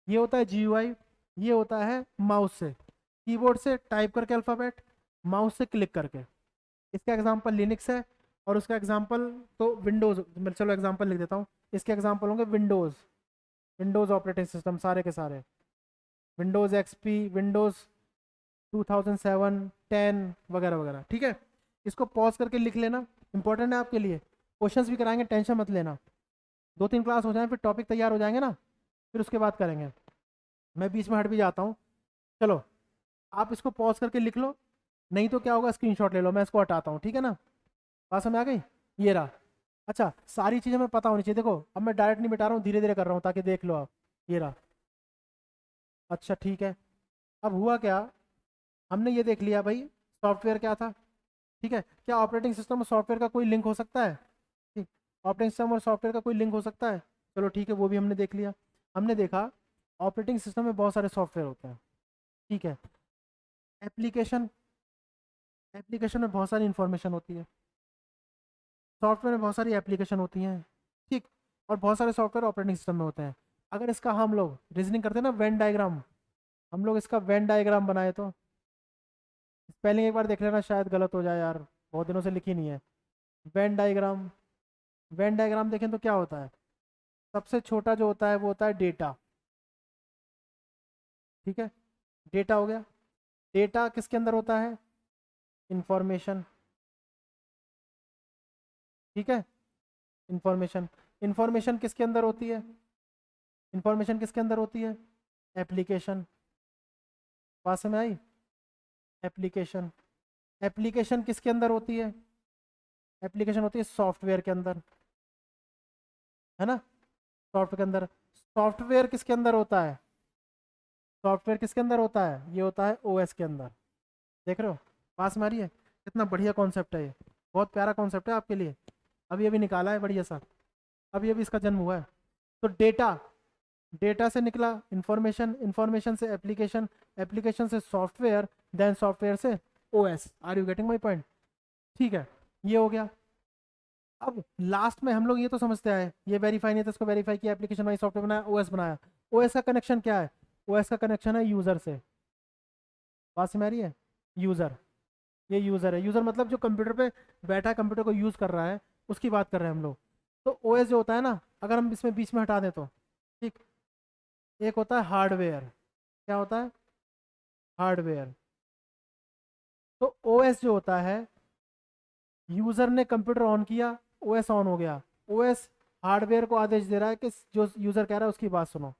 ये होता है GUI, ये होता है माउस से, कीबोर्ड से टाइप करके अल्फ़ाबेट, माउस से क्लिक करके। इसका एग्जांपल लिनक्स है, और उसका एग्जांपल तो विंडोज़, चलो एग्जांपल लिख देता हूँ। इसके एग्जांपल होंगे विंडोज़, विंडोज़ ऑपरेटिंग सिस्टम सारे के सारे, विंडोज़ XP, विंडोज़ 2007, 10 वगैरह वगैरह, ठीक है। इसको पॉज करके लिख लेना, इंपॉर्टेंट है आपके लिए, क्वेश्चंस भी कराएंगे, टेंशन मत लेना। 2-3 क्लास हो जाए फिर टॉपिक तैयार हो जाएंगे ना, फिर उसके बाद करेंगे। मैं बीच में हट भी जाता हूँ, चलो आप इसको पॉज करके लिख लो, नहीं तो क्या होगा, स्क्रीनशॉट ले लो, मैं इसको हटाता हूँ, ठीक है ना। बात समझ आ गई? ये रहा। अच्छा, सारी चीज़ें हमें पता होनी चाहिए। देखो अब मैं डायरेक्ट नहीं बिठा रहा हूँ, धीरे धीरे कर रहा हूँ ताकि देख लो आप। ये रहा। अच्छा ठीक है, अब हुआ क्या, हमने ये देख लिया भाई सॉफ्टवेयर क्या था, ठीक है। क्या ऑपरेटिंग सिस्टम और सॉफ्टवेयर का कोई लिंक हो सकता है? ठीक, ऑपरेटिंग सिस्टम और सॉफ्टवेयर का कोई लिंक हो सकता है, चलो ठीक है, वो भी हमने देख लिया। हमने देखा ऑपरेटिंग सिस्टम में बहुत सारे सॉफ्टवेयर होते हैं, ठीक है। एप्लीकेशन, एप्लीकेशन में बहुत सारी इंफॉर्मेशन होती है, सॉफ्टवेयर में बहुत सारी एप्लीकेशन होती हैं, ठीक। और बहुत सारे सॉफ्टवेयर ऑपरेटिंग सिस्टम में होते हैं। अगर इसका हम लोग रीजनिंग करते हैं ना, वेन डायग्राम, हम लोग इसका वेन डायग्राम बनाए तो, स्पेलिंग एक बार देख लेना, शायद गलत हो जाए यार, बहुत दिनों से लिखी नहीं है। वेन डायग्राम, वेन डायग्राम देखें तो क्या होता है, सबसे छोटा जो होता है वो होता है डेटा, ठीक है। डेटा हो गया, डेटा किसके अंदर होता है, इंफॉर्मेशन, ठीक है। इंफॉर्मेशन, इंफॉर्मेशन किसके अंदर होती है, इंफॉर्मेशन किसके अंदर होती है, एप्लीकेशन। पास में आई, एप्लीकेशन, एप्लीकेशन किसके अंदर होती है, एप्लीकेशन होती है सॉफ्टवेयर के अंदर, है ना, सॉफ्टवेयर के अंदर। सॉफ्टवेयर किसके अंदर होता है, सॉफ्टवेयर किसके अंदर होता है, ये होता है OS के अंदर। देख रहे हो, पास में आ रही है, कितना बढ़िया कॉन्सेप्ट है ये, बहुत प्यारा कॉन्सेप्ट है आपके लिए, अभी अभी निकाला है बढ़िया सा, अभी अभी इसका जन्म हुआ है। तो डेटा, डेटा से निकला इंफॉर्मेशन, इंफॉर्मेशन से एप्लीकेशन, एप्लीकेशन से सॉफ्टवेयर, देन सॉफ्टवेयर से OS। Are you getting my point? ठीक है, ये हो गया। अब लास्ट में हम लोग ये तो समझते हैं, ये वेरीफाई नहीं था, इसको वेरीफाई किया, एप्लीकेशन वाइज सॉफ्टवेयर बनाया, OS बनाया। OS का कनेक्शन क्या है, OS का कनेक्शन है यूजर से। बात समझ आ रही है, यूजर, ये यूजर है, यूजर मतलब जो कंप्यूटर पे बैठा है, कंप्यूटर को यूज कर रहा है, उसकी बात कर रहे हैं हम लोग। तो OS जो होता है ना, अगर हम इसमें बीच में हटा दें तो, ठीक, एक होता है हार्डवेयर, क्या होता है, हार्डवेयर। तो OS जो होता है, यूजर ने कंप्यूटर ऑन किया, OS ऑन हो गया, OS हार्डवेयर को आदेश दे रहा है कि जो यूजर कह रहा है उसकी बात सुनो।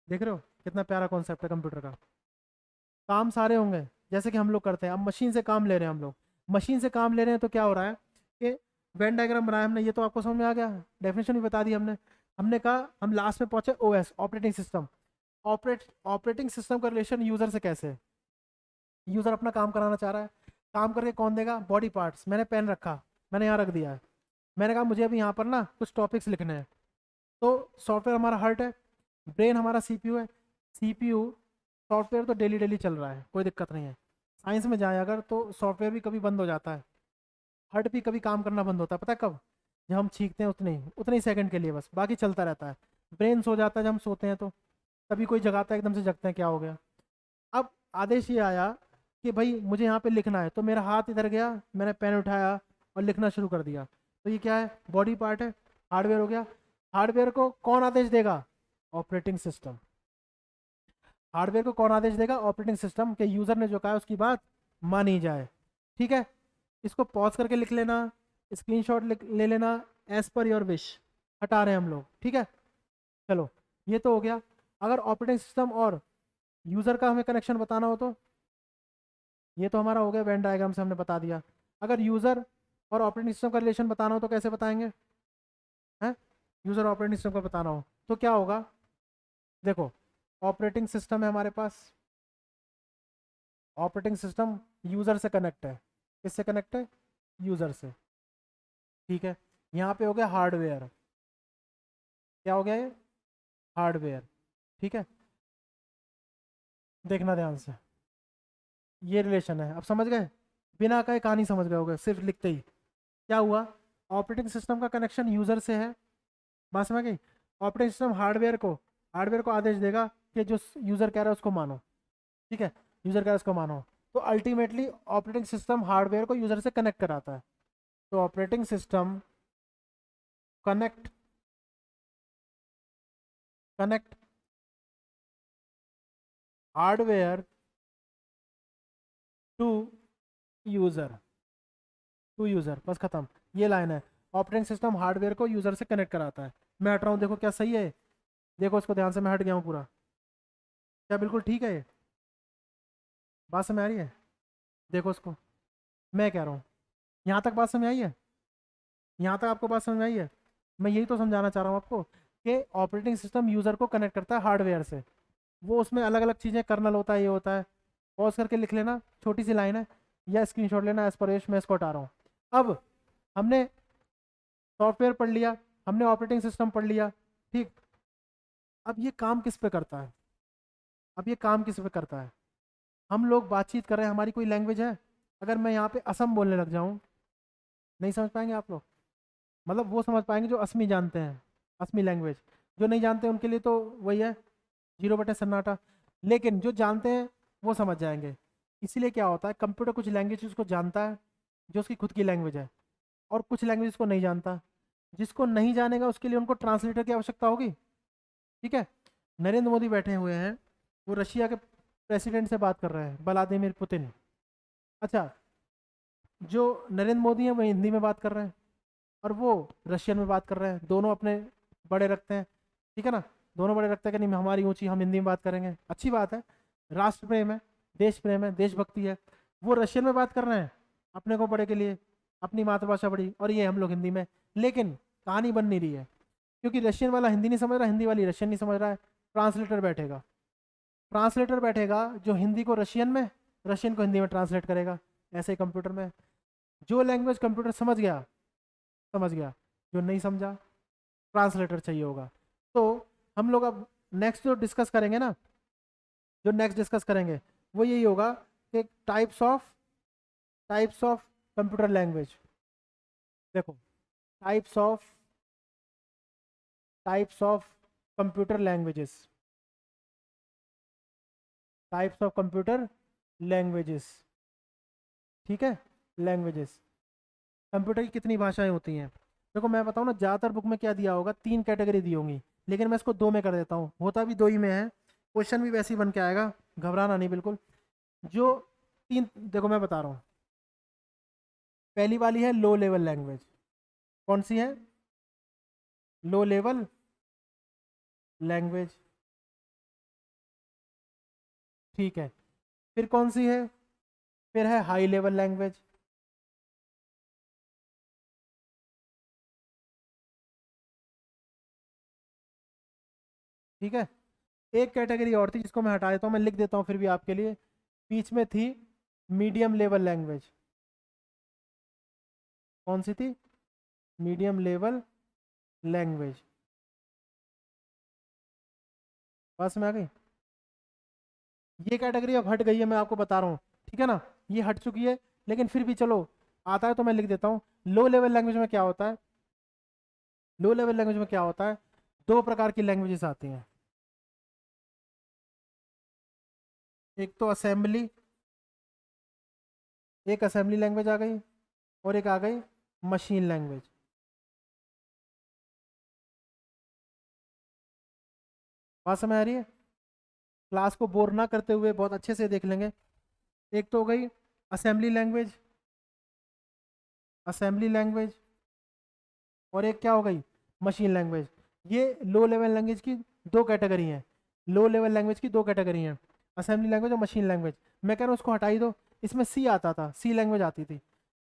देख रहे हो कितना प्यारा कॉन्सेप्ट है कंप्यूटर का। काम सारे होंगे जैसे कि हम लोग करते हैं, अब मशीन से काम ले रहे हैं हम लोग, मशीन से काम ले रहे हैं तो क्या हो रहा है कि वेन डायग्राम बनाया हमने, ये तो आपको समझ में आ गया, डेफिनेशन भी बता दी हमने। हमने कहा हम लास्ट में पहुंचे OS, operating system. Operating system का रिलेशन यूजर से कैसे है, यूजर अपना काम कराना चाह रहा है, काम करके कौन देगा, बॉडी पार्ट्स। मैंने पेन रखा, मैंने यहाँ रख दिया है, मैंने कहा मुझे अभी यहाँ पर ना कुछ टॉपिक्स लिखने हैं, तो सॉफ्टवेयर हमारा हार्ट है, ब्रेन हमारा CPU है, CPU, सॉफ्टवेयर तो डेली डेली चल रहा है, कोई दिक्कत नहीं है। साइंस में जाए अगर तो सॉफ्टवेयर भी कभी बंद हो जाता है, हार्ट भी कभी काम करना बंद होता है, पता है कब, जब हम छींकते हैं उतने उतने ही सेकंड के लिए बस, बाकी चलता रहता है। ब्रेन सो जाता है जब हम सोते हैं, तो कभी कोई जगाता है, एकदम से जगते हैं, क्या हो गया। अब आदेश ये आया कि भाई मुझे यहाँ पे लिखना है, तो मेरा हाथ इधर गया, मैंने पेन उठाया और लिखना शुरू कर दिया, तो ये क्या है, बॉडी पार्ट है। हार्डवेयर हो गया। हार्डवेयर को कौन आदेश देगा? Operating system. हार्डवेयर को कौन आदेश देगा? Operating system. के यूजर ने जो कहा उसकी बात मानी जाए। ठीक है, इसको पॉज करके लिख लेना, स्क्रीनशॉट ले लेना, एज पर योर विश। हटा रहे हैं हम लोग, ठीक है। चलो, ये तो हो गया। अगर ऑपरेटिंग सिस्टम और यूजर का हमें कनेक्शन बताना हो तो ये तो हमारा हो गया, वेन डायग्राम से हमने बता दिया। अगर यूजर और ऑपरेटिंग सिस्टम का रिलेशन बताना हो तो कैसे बताएंगे? हैं, यूजर ऑपरेटिंग सिस्टम का बताना हो तो क्या होगा? देखो, ऑपरेटिंग सिस्टम है हमारे पास। ऑपरेटिंग सिस्टम यूजर से कनेक्ट है। किससे कनेक्ट है? यूजर से। ठीक है, यहाँ पे हो गया हार्डवेयर। क्या हो गया ये? हार्डवेयर। ठीक है, देखना ध्यान से, ये रिलेशन है। अब समझ गए? बिना कहे कहानी समझ गए होगे सिर्फ लिखते ही। क्या हुआ? ऑपरेटिंग सिस्टम का कनेक्शन यूजर से है, बात समझ गई। ऑपरेटिंग सिस्टम हार्डवेयर को आदेश देगा कि जो यूजर कह रहा है उसको मानो। ठीक है, यूजर कह रहा है उसको मानो। तो अल्टीमेटली ऑपरेटिंग सिस्टम हार्डवेयर को यूजर से कनेक्ट कराता है। तो operating system connect connect hardware to user. बस खत्म, ये लाइन है। ऑपरेटिंग सिस्टम हार्डवेयर को यूजर से कनेक्ट कराता है। मैं हट रहा हूँ, देखो क्या सही है? देखो इसको ध्यान से, मैं हट गया हूँ पूरा। क्या बिल्कुल ठीक है ये? बात समझ आ रही है? देखो इसको, मैं कह रहा हूँ, यहाँ तक बात समझ आई है? यहाँ तक आपको बात समझ में आई है? मैं यही तो समझाना चाह रहा हूँ आपको कि ऑपरेटिंग सिस्टम यूजर को कनेक्ट करता है हार्डवेयर से। वो उसमें अलग अलग चीज़ें, कर्नल होता है, ये होता है। पॉज करके लिख लेना, छोटी सी लाइन है, या स्क्रीनशॉट लेना एज पर मैं इसको हटा रहा हूँ। अब हमने सॉफ्टवेयर पढ़ लिया, हमने ऑपरेटिंग सिस्टम पढ़ लिया। ठीक, अब ये काम किस पे करता है? अब ये काम किस पे करता है? हम लोग बातचीत कर रहे हैं, हमारी कोई लैंग्वेज है। अगर मैं यहाँ पे असम बोलने लग जाऊँ, नहीं समझ पाएंगे आप लोग। मतलब वो समझ पाएंगे जो असमी जानते हैं, असमी लैंग्वेज। जो नहीं जानते उनके लिए तो वही है, जीरो बटे सन्नाटा। लेकिन जो जानते हैं वो समझ जाएंगे। इसीलिए क्या होता है, कंप्यूटर कुछ लैंग्वेज उसको जानता है जो उसकी खुद की लैंग्वेज है, और कुछ लैंग्वेज को नहीं जानता। जिसको नहीं जानेगा उसके लिए उनको ट्रांसलेटर की आवश्यकता होगी। ठीक है, नरेंद्र मोदी बैठे हुए हैं, वो रशिया के प्रेसिडेंट से बात कर रहे हैं, व्लादिमीर पुतिन। अच्छा, जो नरेंद्र मोदी हैं वो हिंदी में बात कर रहे हैं, और वो रशियन में बात कर रहे हैं। दोनों अपने बड़े रखते हैं, ठीक है ना। दोनों बड़े रखते हैं कि नहीं, हमारी ऊंची, हम हिंदी में बात करेंगे, अच्छी बात है। राष्ट्र प्रेम है, देश प्रेम है, देशभक्ति है। वो रशियन में बात कर रहे हैं अपने को बड़े के लिए, अपनी मातृभाषा बड़ी, और ये हम लोग हिंदी में। लेकिन कहानी बन नहीं रही है, क्योंकि रशियन वाला हिंदी नहीं समझ रहा, हिंदी वाली रशियन नहीं समझ रहा है। ट्रांसलेटर बैठेगा, जो हिंदी को रशियन में, रशियन को हिंदी में ट्रांसलेट करेगा। ऐसे ही कंप्यूटर में, जो लैंग्वेज कंप्यूटर समझ गया समझ गया, जो नहीं समझा ट्रांसलेटर चाहिए होगा। तो हम लोग अब नेक्स्ट जो डिस्कस करेंगे ना, वो यही होगा कि टाइप्स ऑफ कंप्यूटर लैंग्वेज। देखो, types of types of computer languages, types of computer languages. ठीक है, लैंग्वेजेस। कंप्यूटर की कितनी भाषाएं होती हैं? देखो मैं बताऊँ ना, ज़्यादातर बुक में क्या दिया होगा, 3 कैटेगरी दी होंगी, लेकिन मैं इसको 2 में कर देता हूँ। होता भी 2 ही में है, क्वेश्चन भी वैसे ही बन के आएगा, घबराना नहीं बिल्कुल। जो 3, देखो मैं बता रहा हूँ। पहली वाली है लो लेवल लैंग्वेज। कौन सी है? Low level language. ठीक है, फिर कौन सी है? फिर है हाई लेवल लैंग्वेज। ठीक है, एक कैटेगरी और थी जिसको मैं हटा देता हूँ, मैं लिख देता हूँ फिर भी आपके लिए। बीच में थी मीडियम लेवल लैंग्वेज। कौन सी थी? Medium level language. बस में आ गई। ये कैटेगरी अब हट गई है, मैं आपको बता रहा हूँ, ठीक है ना। ये हट चुकी है, लेकिन फिर भी चलो, आता है तो मैं लिख देता हूँ। लो लेवल लैंग्वेज में क्या होता है? लो लेवल लैंग्वेज में क्या होता है? 2 प्रकार की लैंग्वेजेस आती हैं। एक तो असेंबली, एक असेंबली लैंग्वेज आ गई, और एक आ गई मशीन लैंग्वेज। बात समझ आ रही है? क्लास को बोर ना करते हुए बहुत अच्छे से देख लेंगे। एक तो हो गई असेंबली लैंग्वेज, असेंबली लैंग्वेज, और एक क्या हो गई मशीन लैंग्वेज। ये लो लेवल लैंग्वेज की दो कैटेगरी हैं, लो लेवल लैंग्वेज की दो कैटेगरी हैं, असेंबली लैंग्वेज और मशीन लैंग्वेज। मैं कह रहा हूँ उसको हटा ही दो। इसमें सी आता था, सी लैंग्वेज आती थी।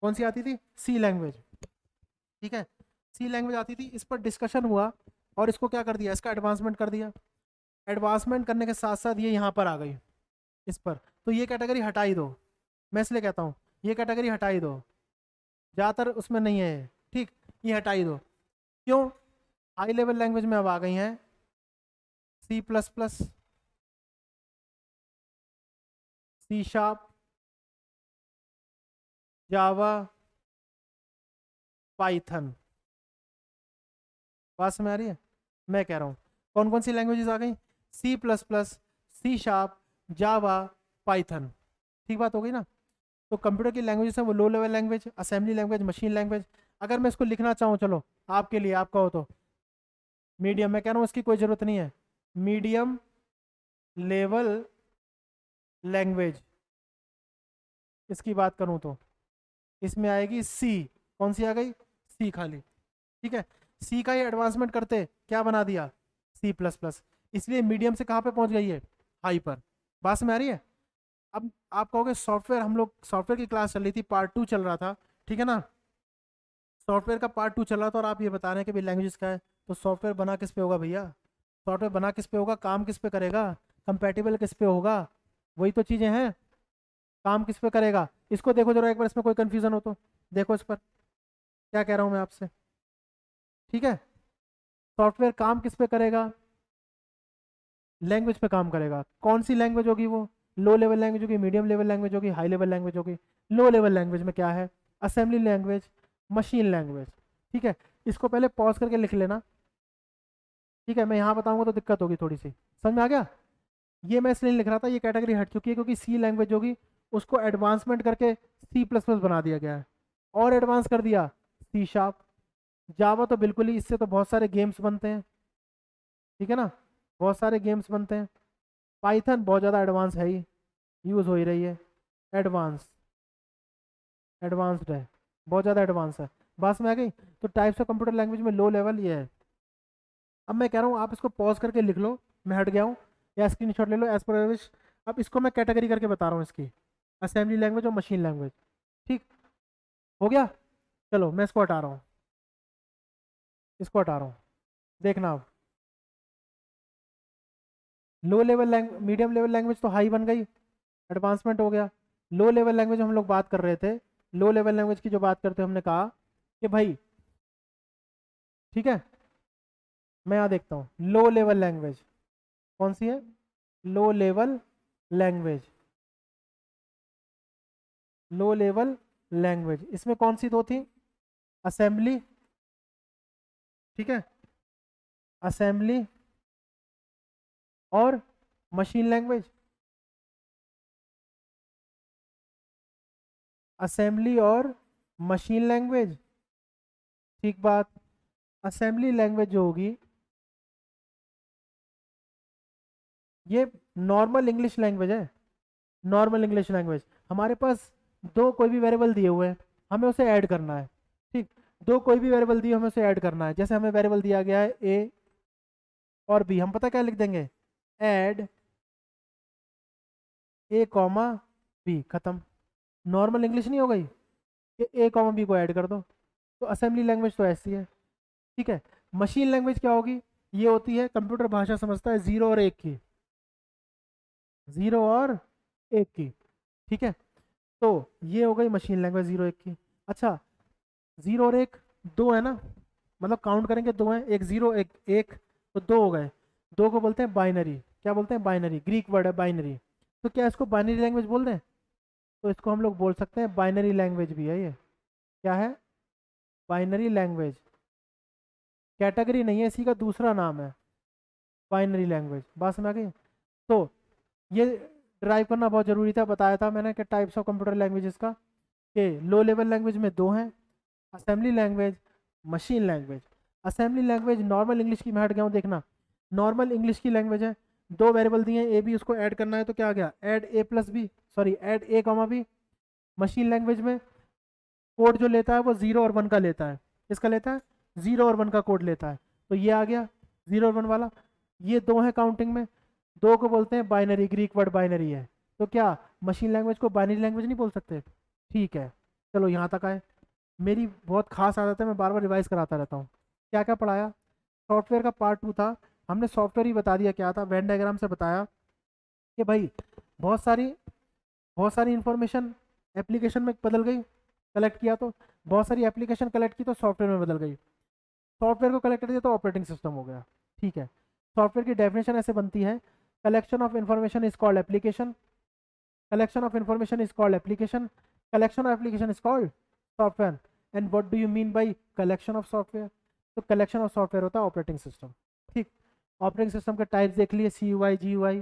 कौन सी आती थी? सी लैंग्वेज। ठीक है, सी लैंग्वेज आती थी, इस पर डिस्कशन हुआ और इसको क्या कर दिया, इसका एडवांसमेंट कर दिया। एडवांसमेंट करने के साथ साथ ये यहाँ पर आ गई इस पर, तो ये कैटेगरी हटा ही दो। मैं इसलिए कहता हूँ ये कैटेगरी हटा ही दो, ज़्यादातर उसमें नहीं है। ठीक, ये हटा ही दो। क्यों? हाई लेवल लैंग्वेज में अब आ गई हैं C plus plus, C sharp, Java, Python. बात समझ आ रही है? मैं कह रहा हूँ कौन कौन सी लैंग्वेजेस आ गई, C plus plus, C sharp, Java, Python. ठीक बात हो गई ना? तो कंप्यूटर की लैंग्वेजेस है वो low level language, assembly language, machine language. अगर मैं इसको लिखना चाहूँ, चलो आपके लिए, आप कहो तो मीडियम, मैं कह रहा हूँ इसकी कोई ज़रूरत नहीं है, मीडियम लेवल लैंग्वेज इसकी बात करूँ तो इसमें आएगी सी। कौन सी आ गई? सी खाली। ठीक है, सी का ही एडवांसमेंट करते क्या बना दिया, सी प्लस प्लस। इसलिए मीडियम से कहाँ पे पहुँच गई है, हाई पर। बात में आ रही है? अब आप कहोगे सॉफ्टवेयर, हम लोग सॉफ्टवेयर की क्लास चल रही थी, पार्ट 2 चल रहा था, ठीक है ना? सॉफ्टवेयर का पार्ट 2 चल रहा था और आप ये बता रहे हैं कि भाई लैंग्वेज का है, तो सॉफ्टवेयर बना किस पे होगा भैया? सॉफ्टवेयर बना किस पे होगा, काम किस पे करेगा, कंपैटिबल किस पे होगा? वही तो चीज़ें हैं, काम किस पे करेगा। इसको देखो जरा एक बार, इसमें कोई कंफ्यूजन हो तो देखो इस पर, क्या कह रहा हूँ मैं आपसे। ठीक है, सॉफ्टवेयर काम किस पे करेगा, लैंग्वेज पे काम करेगा। कौन सी लैंग्वेज होगी वो? लो लेवल लैंग्वेज होगी, मीडियम लेवल लैंग्वेज होगी, हाई लेवल लैंग्वेज होगी। लो लेवल लैंग्वेज में क्या है, असेंबली लैंग्वेज, मशीन लैंग्वेज। ठीक है, इसको पहले पॉज करके लिख लेना। ठीक है, मैं यहाँ बताऊंगा तो दिक्कत होगी थोड़ी सी, समझ में आ गया? ये मैं इसलिए लिख रहा था, ये कैटेगरी हट चुकी है क्योंकि सी लैंग्वेज होगी उसको एडवांसमेंट करके सी प्लस प्लस बना दिया गया है, और एडवांस कर दिया सी शार्प। जावा तो बिल्कुल ही, इससे तो बहुत सारे गेम्स बनते हैं, ठीक है ना, बहुत सारे गेम्स बनते हैं। पाइथन बहुत ज़्यादा एडवांस है ही, यूज़ हो ही रही है, एडवांस, एडवांस्ड है, बहुत ज़्यादा एडवांस है। बस में आ गई। तो टाइप्स ऑफ कंप्यूटर लैंग्वेज में लो लेवल ये है। अब मैं कह रहा हूँ आप इसको पॉज करके लिख लो, मैं हट गया हूँ, या स्क्रीनशॉट ले लो एज पर विश। अब इसको मैं कैटेगरी करके बता रहा हूँ इसकी, असेंबली लैंग्वेज और मशीन लैंग्वेज। ठीक हो गया? चलो मैं इसको हटा रहा हूँ, इसको हटा रहा हूँ, देखना अब। Low level language, medium level language तो हाई बन गई, एडवांसमेंट हो गया। लो लेवल लैंग्वेज हम लोग बात कर रहे थे, लो लेवल लैंग्वेज की जो बात करते हमने कहा कि भाई, ठीक है, मैं यहाँ देखता हूँ लो लेवल लैंग्वेज कौन सी है, low level language, low level language, इसमें कौन सी दो थी, असेंबली, ठीक है, असेंबली और मशीन लैंग्वेज, असेंबली और मशीन लैंग्वेज। ठीक बात, असेंबली लैंग्वेज जो होगी ये नॉर्मल इंग्लिश लैंग्वेज है, नॉर्मल इंग्लिश लैंग्वेज। हमारे पास दो कोई भी वेरिएबल दिए हुए हैं, हमें उसे ऐड करना है। ठीक, दो कोई भी वेरिएबल दिए हमें उसे ऐड करना है। जैसे हमें वेरिएबल दिया गया है ए और बी, हम पता क्या लिख देंगे, ऐड ए कॉमा बी, खत्म। नॉर्मल इंग्लिश नहीं हो गई कि ए कॉमा बी को ऐड कर दो। तो असेंबली लैंग्वेज तो ऐसी है। ठीक है, मशीन लैंग्वेज क्या होगी, ये होती है कंप्यूटर भाषा समझता है जीरो और एक की, जीरो और एक की। ठीक है, तो ये हो गई मशीन लैंग्वेज जीरो एक की। अच्छा, जीरो और एक दो है ना, मतलब काउंट करेंगे दो हैं, एक जीरो एक एक, तो दो हो गए। दो को बोलते हैं बाइनरी, क्या बोलते हैं, बाइनरी, ग्रीक वर्ड है बाइनरी। तो क्या इसको बाइनरी लैंग्वेज बोल दें? तो इसको हम लोग बोल सकते हैं बाइनरी लैंग्वेज भी है ये। क्या है? बाइनरी लैंग्वेज, कैटेगरी नहीं है, इसी का दूसरा नाम है बाइनरी लैंग्वेज। बात समझ आ गई? तो ये ड्राइव करना बहुत ज़रूरी था, बताया था मैंने कि टाइप्स ऑफ कंप्यूटर लैंग्वेजेस का, कि लो लेवल लैंग्वेज में दो हैं, assembly language, machine language. Assembly language normal English की मैं हट गया हूँ, देखना, नॉर्मल इंग्लिश की लैंग्वेज है, दो वेरिएबल दिए हैं ए बी, उसको ऐड करना है तो क्या आ गया, add A plus B, sorry add A comma B. Machine language में कोड जो लेता है वो 0 और 1 का लेता है, किसका लेता है, 0 और 1 का कोड लेता है। तो ये आ गया 0 और 1 वाला। ये दो है काउंटिंग में, दो को बोलते हैं बाइनरी, ग्रीक वर्ड बाइनरी है। तो क्या मशीन लैंग्वेज को बाइनरी लैंग्वेज नहीं बोल सकते? ठीक है, चलो यहाँ तक आए। मेरी बहुत खास आदत है, मैं बार बार रिवाइज कराता रहता हूँ। क्या क्या पढ़ाया, सॉफ्टवेयर का पार्ट 2 था, हमने सॉफ्टवेयर ही बता दिया क्या था, वेन डायग्राम से बताया कि भाई बहुत सारी बहुत सारी इंफॉर्मेशन एप्लीकेशन में बदल गई, कलेक्ट किया तो बहुत सारी एप्लीकेशन कलेक्ट की तो सॉफ्टवेयर में बदल गई, सॉफ्टवेयर को कलेक्ट कर दिया तो ऑपरेटिंग सिस्टम हो गया। ठीक है, सॉफ्टवेयर की डेफिनेशन ऐसे बनती है, collection of information is called application, collection of information is called application, collection of application is called software, and what do you mean by collection of software? तो collection of software होता है operating system. ठीक, operating system के types देख लिए, C U I G U I.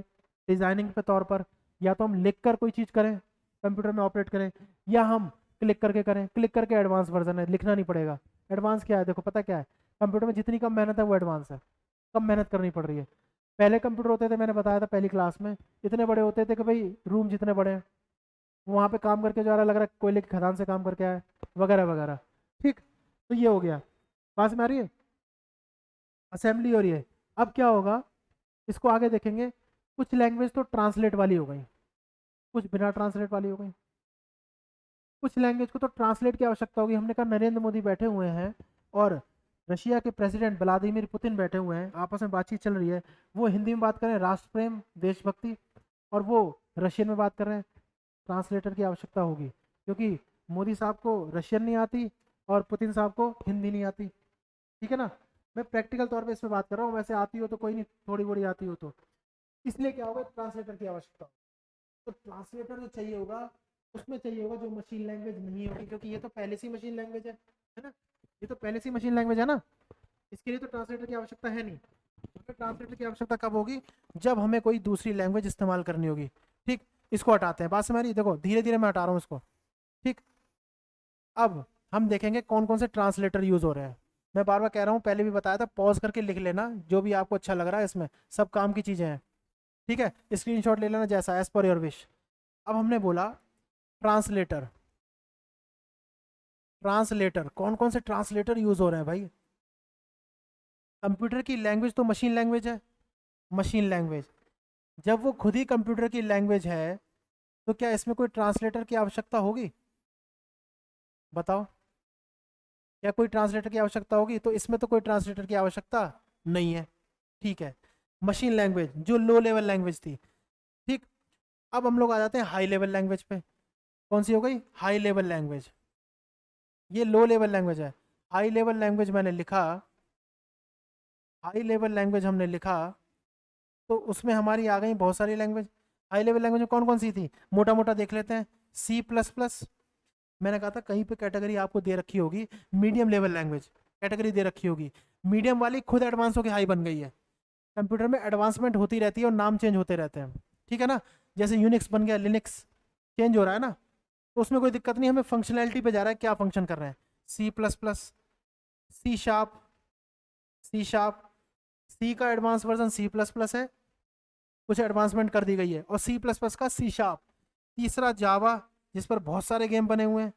Designing के तौर पर या तो हम लिख कर कोई चीज़ करें कंप्यूटर में ऑपरेट करें, या हम क्लिक करके करें। क्लिक करके एडवांस वर्जन है, लिखना नहीं पड़ेगा। एडवांस क्या है, देखो पता क्या है, कंप्यूटर में जितनी कम मेहनत है वो एडवांस है, कम मेहनत करनी पड़ रही है। पहले कंप्यूटर होते थे, मैंने बताया था पहली क्लास में, इतने बड़े होते थे कि भाई रूम जितने बड़े हैं, वहाँ पे काम करके जो आ रहा, लग रहा है कोयले की खदान से काम करके आया, वगैरह वगैरह। ठीक, तो ये हो गया, पास में आ रही है, असेंबली हो रही है। अब क्या होगा, इसको आगे देखेंगे। कुछ लैंग्वेज तो ट्रांसलेट वाली हो गई, कुछ बिना ट्रांसलेट वाली हो गई। कुछ लैंग्वेज को तो ट्रांसलेट की आवश्यकता होगी। हमने कहा नरेंद्र मोदी बैठे हुए हैं और रशिया के प्रेसिडेंट व्लादिमीर पुतिन बैठे हुए हैं, आपस में बातचीत चल रही है, वो हिंदी में बात कर रहे हैं, राष्ट्र प्रेम देशभक्ति, और वो रशियन में बात कर रहे हैं। ट्रांसलेटर की आवश्यकता होगी, क्योंकि मोदी साहब को रशियन नहीं आती और पुतिन साहब को हिंदी नहीं आती। ठीक है ना, मैं प्रैक्टिकल तौर पे इस पर बात कर रहा हूँ, वैसे आती हो तो कोई नहीं, थोड़ी बड़ी आती हो तो। इसलिए क्या होगा, ट्रांसलेटर की आवश्यकता होगी। तो ट्रांसलेटर जो चाहिए होगा, उसमें चाहिए होगा जो मशीन लैंग्वेज नहीं होगी, क्योंकि ये तो पहले से मशीन लैंग्वेज है ना, ये तो पहले से मशीन लैंग्वेज है ना, इसके लिए तो ट्रांसलेटर की आवश्यकता है नहीं। हमें ट्रांसलेटर की आवश्यकता कब होगी, जब हमें कोई दूसरी लैंग्वेज इस्तेमाल करनी होगी। ठीक, इसको हटाते हैं, बात समझ रही, देखो धीरे धीरे मैं हटा रहा हूँ इसको। ठीक, अब हम देखेंगे कौन कौन से ट्रांसलेटर यूज हो रहे हैं। मैं बार बार कह रहा हूँ, पहले भी बताया था, पॉज करके लिख लेना जो भी आपको अच्छा लग रहा है, इसमें सब काम की चीजें हैं। ठीक है, स्क्रीनशॉट ले लेना जैसा, एज पर योर विश। अब हमने बोला ट्रांसलेटर, ट्रांसलेटर कौन कौन से ट्रांसलेटर यूज हो रहे हैं भाई। कंप्यूटर की लैंग्वेज तो मशीन लैंग्वेज है, मशीन लैंग्वेज, जब वो खुद ही कंप्यूटर की लैंग्वेज है तो क्या इसमें कोई ट्रांसलेटर की आवश्यकता होगी, बताओ, क्या कोई ट्रांसलेटर की आवश्यकता होगी? तो इसमें तो कोई ट्रांसलेटर की आवश्यकता नहीं है। ठीक है, मशीन लैंग्वेज जो लो लेवल लैंग्वेज थी। ठीक, अब हम लोग आ जाते हैं हाई लेवल लैंग्वेज पे। कौन सी हो गई, हाई लेवल लैंग्वेज, ये लो लेवल लैंग्वेज है। हाई लेवल लैंग्वेज मैंने लिखा, हाई लेवल लैंग्वेज हमने लिखा, तो उसमें हमारी आ गई बहुत सारी लैंग्वेज। हाई लेवल लैंग्वेज में कौन कौन सी थी, मोटा मोटा देख लेते हैं। सी प्लस प्लस, मैंने कहा था कहीं पे कैटेगरी आपको दे रखी होगी, मीडियम लेवल लैंग्वेज कैटेगरी दे रखी होगी। मीडियम वाली खुद एडवांस होकर हाई बन गई है। कंप्यूटर में एडवांसमेंट होती रहती है और नाम चेंज होते रहते हैं। ठीक है ना, जैसे यूनिक्स बन गया लिनक्स, चेंज हो रहा है ना, तो उसमें कोई दिक्कत नहीं, हमें फंक्शनैलिटी पे जा रहा है, क्या फंक्शन कर रहे हैं। C plus plus, C sharp, C sharp, C का advance version C plus plus है, कुछ एडवांसमेंट कर दी गई है। और सी प्लस प्लस का सी शार्प, तीसरा जावा, जिस पर बहुत सारे गेम बने हुए हैं,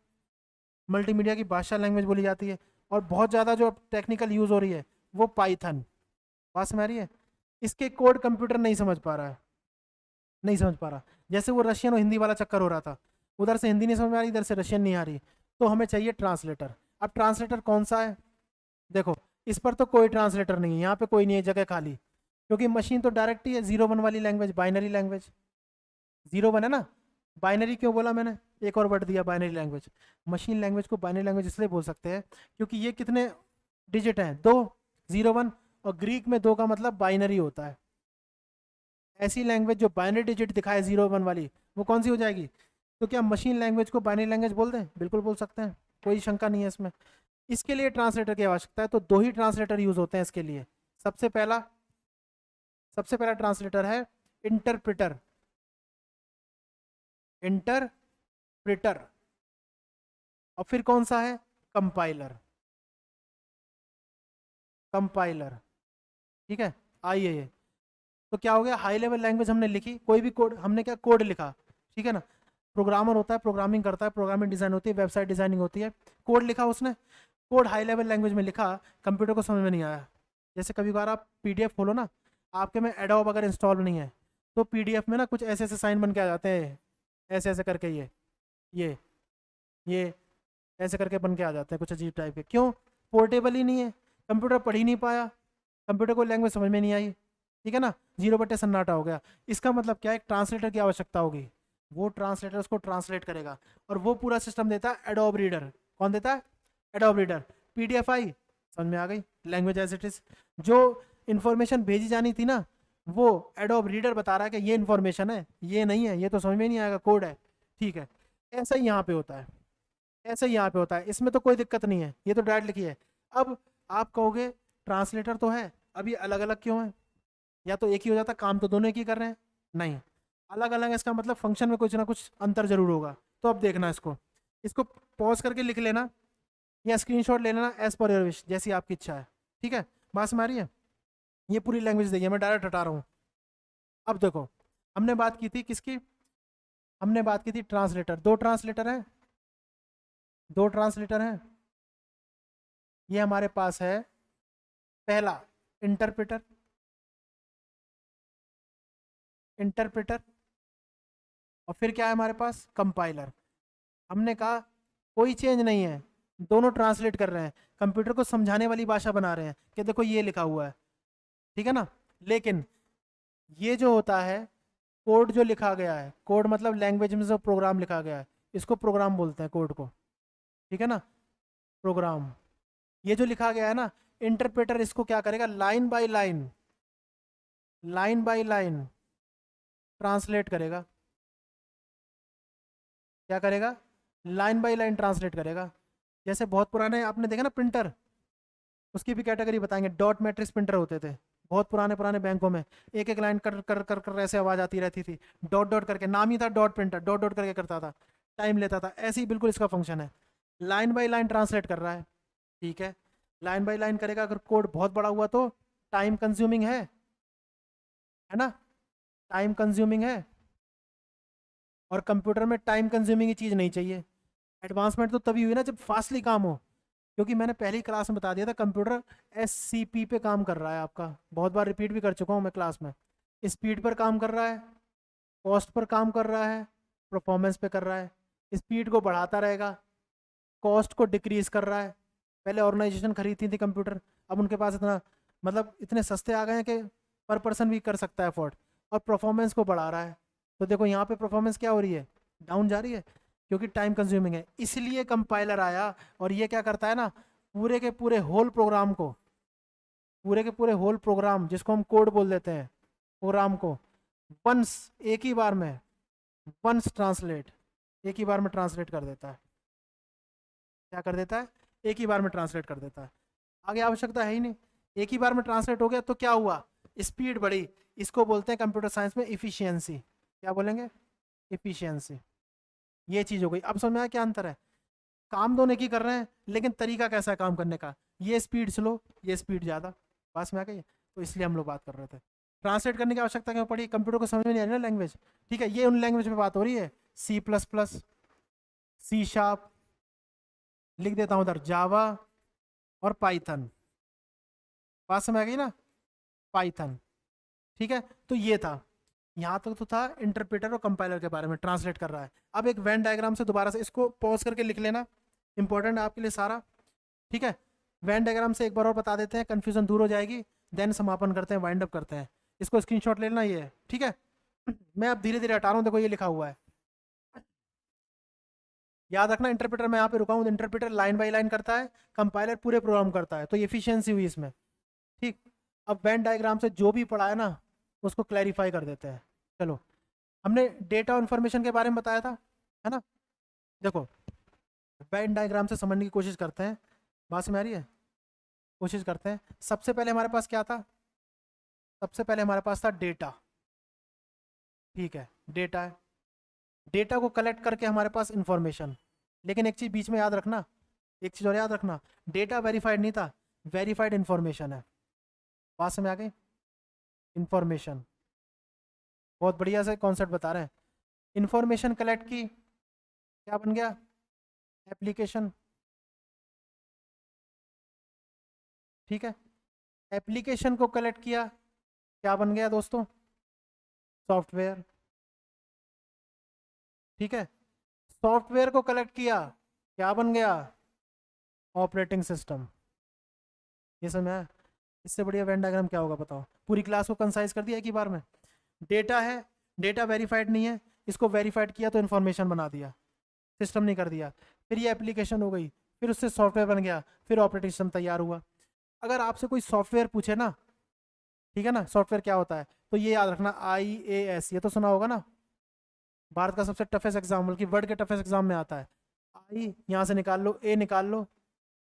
मल्टीमीडिया की बादशाह लैंग्वेज बोली जाती है। और बहुत ज़्यादा जो टेक्निकल यूज़ हो रही है वो पाइथन, बात समझ आ रही है। इसके कोड कंप्यूटर नहीं समझ पा रहा है, नहीं समझ पा रहा, जैसे वो रशियन और हिंदी वाला चक्कर हो रहा था, उधर से हिंदी नहीं समझ में आ रही, इधर से रशियन नहीं आ रही, तो हमें चाहिए ट्रांसलेटर। अब ट्रांसलेटर कौन सा है, देखो इस पर तो कोई ट्रांसलेटर नहीं है, यहाँ पे कोई नहीं है, जगह खाली, क्योंकि मशीन तो डायरेक्ट ही है, 0 1 वाली लैंग्वेज, बाइनरी लैंग्वेज। 0 1 है ना, बाइनरी क्यों बोला मैंने, एक और वर्ड दिया बाइनरी लैंग्वेज। मशीन लैंग्वेज को बाइनरी लैंग्वेज इसलिए बोल सकते हैं क्योंकि ये कितने डिजिट हैं, 2, 0 1, और ग्रीक में 2 का मतलब बाइनरी होता है। ऐसी लैंग्वेज जो बाइनरी डिजिट दिखाए 0 1 वाली, वो कौन सी हो जाएगी। तो क्या मशीन लैंग्वेज को बाइनरी लैंग्वेज बोल दें, बिल्कुल बोल सकते हैं, कोई शंका नहीं है इसमें। इसके लिए ट्रांसलेटर की आवश्यकता है, तो 2 ही ट्रांसलेटर यूज होते हैं इसके लिए। सबसे पहला, सबसे पहला ट्रांसलेटर है इंटरप्रिटर, इंटरप्रिटर, और फिर कौन सा है, कंपाइलर, कंपाइलर। ठीक है, आई है ये। तो क्या हो गया, हाई लेवल लैंग्वेज हमने लिखी, कोई भी कोड हमने क्या कोड लिखा, ठीक है ना। प्रोग्रामर होता है, प्रोग्रामिंग करता है, प्रोग्रामिंग डिजाइन होती है, वेबसाइट डिजाइनिंग होती है, कोड लिखा उसने, कोड हाई लेवल लैंग्वेज में लिखा, कंप्यूटर को समझ में नहीं आया। जैसे कभी बार आप पीडीएफ खोलो ना, आपके में एडोब अगर इंस्टॉल नहीं है तो पीडीएफ में ना कुछ ऐसे ऐसे साइन बन के आ जाते हैं, ऐसे ऐसे करके ये ये ऐसे करके बन के आ जाते हैं कुछ अजीब टाइप के। क्यों? पोर्टेबल ही नहीं है, कंप्यूटर पढ़ ही नहीं पाया, कंप्यूटर को लैंग्वेज समझ में नहीं आई, ठीक है ना, 0 बटे सन्नाटा हो गया। इसका मतलब क्या है, एक ट्रांसलेटर की आवश्यकता होगी, वो ट्रांसलेटर उसको ट्रांसलेट करेगा, और वो पूरा सिस्टम देता है एडोब रीडर। कौन देता है? Adobe reader. पीडीएफ आई, समझ में आ गई, लैंग्वेज एज इट इज। जो इन्फॉर्मेशन भेजी जानी थी ना, वो एडोब रीडर बता रहा है कि ये इन्फॉर्मेशन है, ये नहीं है, ये तो समझ में नहीं आएगा, कोड है, ठीक है। ऐसा ही यहाँ पे होता है, ऐसा ही यहाँ पे होता है, इसमें तो कोई दिक्कत नहीं है, ये तो डायरेक्ट लिखी है। अब आप कहोगे ट्रांसलेटर तो है, अब ये अलग अलग क्यों है? या तो एक ही हो जाता, काम तो दोनों एक ही कर रहे हैं, नहीं, अलग अलग है, इसका मतलब फंक्शन में कुछ ना कुछ अंतर जरूर होगा। तो अब देखना इसको, इसको पॉज करके लिख लेना या स्क्रीनशॉट ले लेना, एज पर योर विश, जैसी आपकी इच्छा है, ठीक है। बात समझ आ रही है? ये पूरी लैंग्वेज देखिए, मैं डायरेक्ट हटा रहा हूँ। अब देखो, हमने बात की थी किसकी, हमने बात की थी ट्रांसलेटर, दो ट्रांसलेटर हैं, दो ट्रांसलेटर हैं। ये हमारे पास है पहला इंटरप्रेटर, इंटरप्रेटर, और फिर क्या है हमारे पास, कंपाइलर। हमने कहा कोई चेंज नहीं है, दोनों ट्रांसलेट कर रहे हैं, कंप्यूटर को समझाने वाली भाषा बना रहे हैं कि देखो ये लिखा हुआ है, ठीक है ना। लेकिन ये जो होता है, कोड जो लिखा गया है, कोड मतलब लैंग्वेज में जो प्रोग्राम लिखा गया है, इसको प्रोग्राम बोलते हैं कोड को, ठीक है ना, प्रोग्राम। ये जो लिखा गया है ना, इंटरप्रेटर इसको क्या करेगा, line by line, line by line translate करेगा। क्या करेगा? लाइन बाय लाइन ट्रांसलेट करेगा। जैसे बहुत पुराने आपने देखा ना प्रिंटर, उसकी भी कैटेगरी बताएंगे, डॉट मैट्रिक्स प्रिंटर होते थे बहुत पुराने पुराने बैंकों में, एक एक लाइन कर कर कर कर ऐसे आवाज आती रहती थी, डॉट डॉट करके, नाम ही था डॉट प्रिंटर, डॉट डॉट करके करता था, टाइम लेता था। ऐसे ही बिल्कुल इसका फंक्शन है, लाइन बाय लाइन ट्रांसलेट कर रहा है, ठीक है। लाइन बाय लाइन करेगा, अगर कोड बहुत बड़ा हुआ तो टाइम कंज्यूमिंग है ना, टाइम कंज्यूमिंग है, और कंप्यूटर में टाइम कंज्यूमिंग की चीज़ नहीं चाहिए। एडवांसमेंट तो तभी हुई ना जब फास्टली काम हो, क्योंकि मैंने पहली क्लास में बता दिया था, कंप्यूटर SCP पे काम कर रहा है आपका, बहुत बार रिपीट भी कर चुका हूँ मैं क्लास में। स्पीड पर काम कर रहा है, कॉस्ट पर काम कर रहा है, परफॉर्मेंस पे कर रहा है। स्पीड को बढ़ाता रहेगा, कॉस्ट को डिक्रीज कर रहा है। पहले ऑर्गेनाइजेशन खरीदती थी कंप्यूटर, अब उनके पास इतना मतलब इतने सस्ते आ गए हैं कि पर पर्सन भी कर सकता है अफोर्ड, और परफॉर्मेंस को बढ़ा रहा है। तो देखो यहाँ पे परफॉर्मेंस क्या हो रही है, डाउन जा रही है, क्योंकि टाइम कंज्यूमिंग है। इसलिए कंपाइलर आया, और ये क्या करता है ना, पूरे के पूरे होल प्रोग्राम को, पूरे के पूरे होल प्रोग्राम जिसको हम कोड बोल देते हैं, प्रोग्राम को वंस, एक ही बार में, वंस ट्रांसलेट, एक ही बार में ट्रांसलेट कर देता है। क्या कर देता है? एक ही बार में ट्रांसलेट कर देता है, आगे आवश्यकता है ही नहीं। एक ही बार में ट्रांसलेट हो गया तो क्या हुआ, स्पीड बढ़ी। इसको बोलते हैं कंप्यूटर साइंस में इफिशियंसी। क्या बोलेंगे? इफिशियंसी। ये चीज हो गई। अब समझ में आया क्या अंतर है? काम दोनों की कर रहे हैं, लेकिन तरीका कैसा है काम करने का, ये स्पीड स्लो, ये स्पीड ज़्यादा। पास में आ गई। तो इसलिए हम लोग बात कर रहे थे, ट्रांसलेट करने की आवश्यकता क्यों पड़ी, कंप्यूटर को समझ में नहीं आ रही ना लैंग्वेज, ठीक है। ये उन लैंग्वेज में बात हो रही है, C++, C#, लिख देता हूँ उधर जावा और पाइथन। बात समझ आ गई ना, पाइथन, ठीक है। तो ये था, यहाँ तक तो था इंटरप्रेटर और कंपाइलर के बारे में, ट्रांसलेट कर रहा है। अब एक वेन डायग्राम से दोबारा से इसको पॉज करके लिख लेना, इंपॉर्टेंट है आपके लिए सारा, ठीक है। वेन डायग्राम से एक बार और बता देते हैं, कंफ्यूजन दूर हो जाएगी, देन समापन करते हैं, वाइंड अप करते हैं। इसको स्क्रीनशॉट लेना, ये है, ठीक है। मैं अब धीरे धीरे हटा रहा हूँ, देखो ये लिखा हुआ है, याद रखना। इंटरप्रेटर मैं यहाँ पे रुका हूँ, इंटरप्रेटर लाइन बाय लाइन करता है, कंपाइलर पूरे प्रोग्राम करता है, तो एफिशिएंसी हुई इसमें, ठीक। अब वेन डायग्राम से जो भी पढ़ा है ना, उसको क्लैरिफाई कर देते हैं। चलो, हमने डेटा और इन्फॉर्मेशन के बारे में बताया था, है ना। देखो, वेन डायग्राम से समझने की कोशिश करते हैं, बात समझ आ रही है, कोशिश करते हैं। सबसे पहले हमारे पास क्या था, सबसे पहले हमारे पास था डेटा, ठीक है, डेटा है, डेटा को कलेक्ट करके हमारे पास इंफॉर्मेशन। लेकिन एक चीज़ बीच में याद रखना, एक चीज़ और याद रखना, डेटा वेरीफाइड नहीं था, वेरीफाइड इंफॉर्मेशन है। बात समझ आ गई। इंफॉर्मेशन, बहुत बढ़िया से कॉन्सेप्ट बता रहे हैं। इंफॉर्मेशन कलेक्ट की, क्या बन गया? एप्लीकेशन। ठीक है, एप्लीकेशन को कलेक्ट किया, क्या बन गया दोस्तों? सॉफ्टवेयर। ठीक है, सॉफ्टवेयर को कलेक्ट किया, क्या बन गया? Operating system. ये समझ आया? इससे बढ़िया वेन डायग्राम क्या होगा बताओ? पूरी क्लास को कंसाइज कर दिया एक ही बार में। डेटा है, डेटा वेरीफाइड नहीं है, इसको वेरीफाइड किया तो इन्फॉर्मेशन बना दिया, सिस्टम नहीं कर दिया। फिर ये एप्लीकेशन हो गई, फिर उससे सॉफ्टवेयर बन गया, फिर ऑपरेटिंग सिस्टम तैयार हुआ। अगर आपसे कोई सॉफ्टवेयर पूछे ना, ठीक है ना, सॉफ्टवेयर क्या होता है, तो ये याद रखना, IAS, ये तो सुना होगा ना, भारत का सबसे टफेस्ट एग्जाम, बल्कि वर्ल्ड के टफेस्ट एग्जाम में आता है। आई यहाँ से निकाल लो, ए निकाल लो,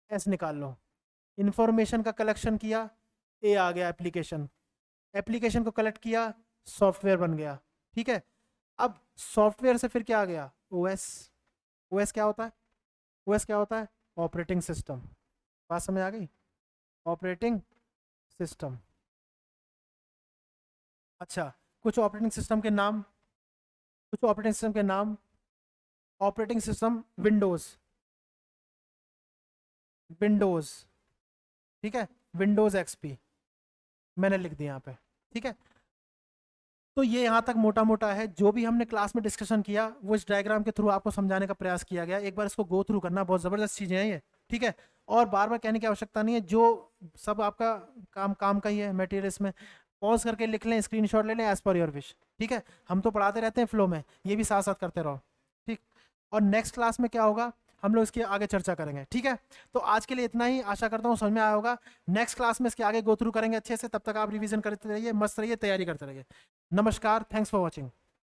एस निकाल लो। इंफॉर्मेशन का कलेक्शन किया, ए आ गया एप्लीकेशन, एप्लीकेशन को कलेक्ट किया, सॉफ्टवेयर बन गया। ठीक है, अब सॉफ्टवेयर से फिर क्या आ गया? ओएस। ओएस क्या होता है? ओएस क्या होता है? Operating system. बात समझ आ गई? Operating system. अच्छा, कुछ ऑपरेटिंग सिस्टम के नाम, कुछ ऑपरेटिंग सिस्टम के नाम। ऑपरेटिंग सिस्टम विंडोज, विंडोज, ठीक है, विंडोज एक्सपी मैंने लिख दिया यहाँ पे। ठीक है, तो ये यहाँ तक मोटा मोटा है। जो भी हमने क्लास में डिस्कशन किया वो इस डायग्राम के थ्रू आपको समझाने का प्रयास किया गया। एक बार इसको गो थ्रू करना, बहुत ज़बरदस्त चीज़ें हैं ये। ठीक है, और बार बार कहने की आवश्यकता नहीं है, जो सब आपका काम का ही है मटेरियल, इसमें पॉज करके लिख लें, स्क्रीनशॉट ले लें, एज पर योर विश। ठीक है, हम तो पढ़ाते रहते हैं फ्लो में, ये भी साथ साथ करते रहो। ठीक, और नेक्स्ट क्लास में क्या होगा हम लोग इसके आगे चर्चा करेंगे। ठीक है, तो आज के लिए इतना ही, आशा करता हूँ समझ में आया होगा। नेक्स्ट क्लास में इसके आगे गो थ्रू करेंगे अच्छे से, तब तक आप रिवीजन करते रहिए, मस्त रहिए, तैयारी करते रहिए। नमस्कार, थैंक्स फॉर वॉचिंग।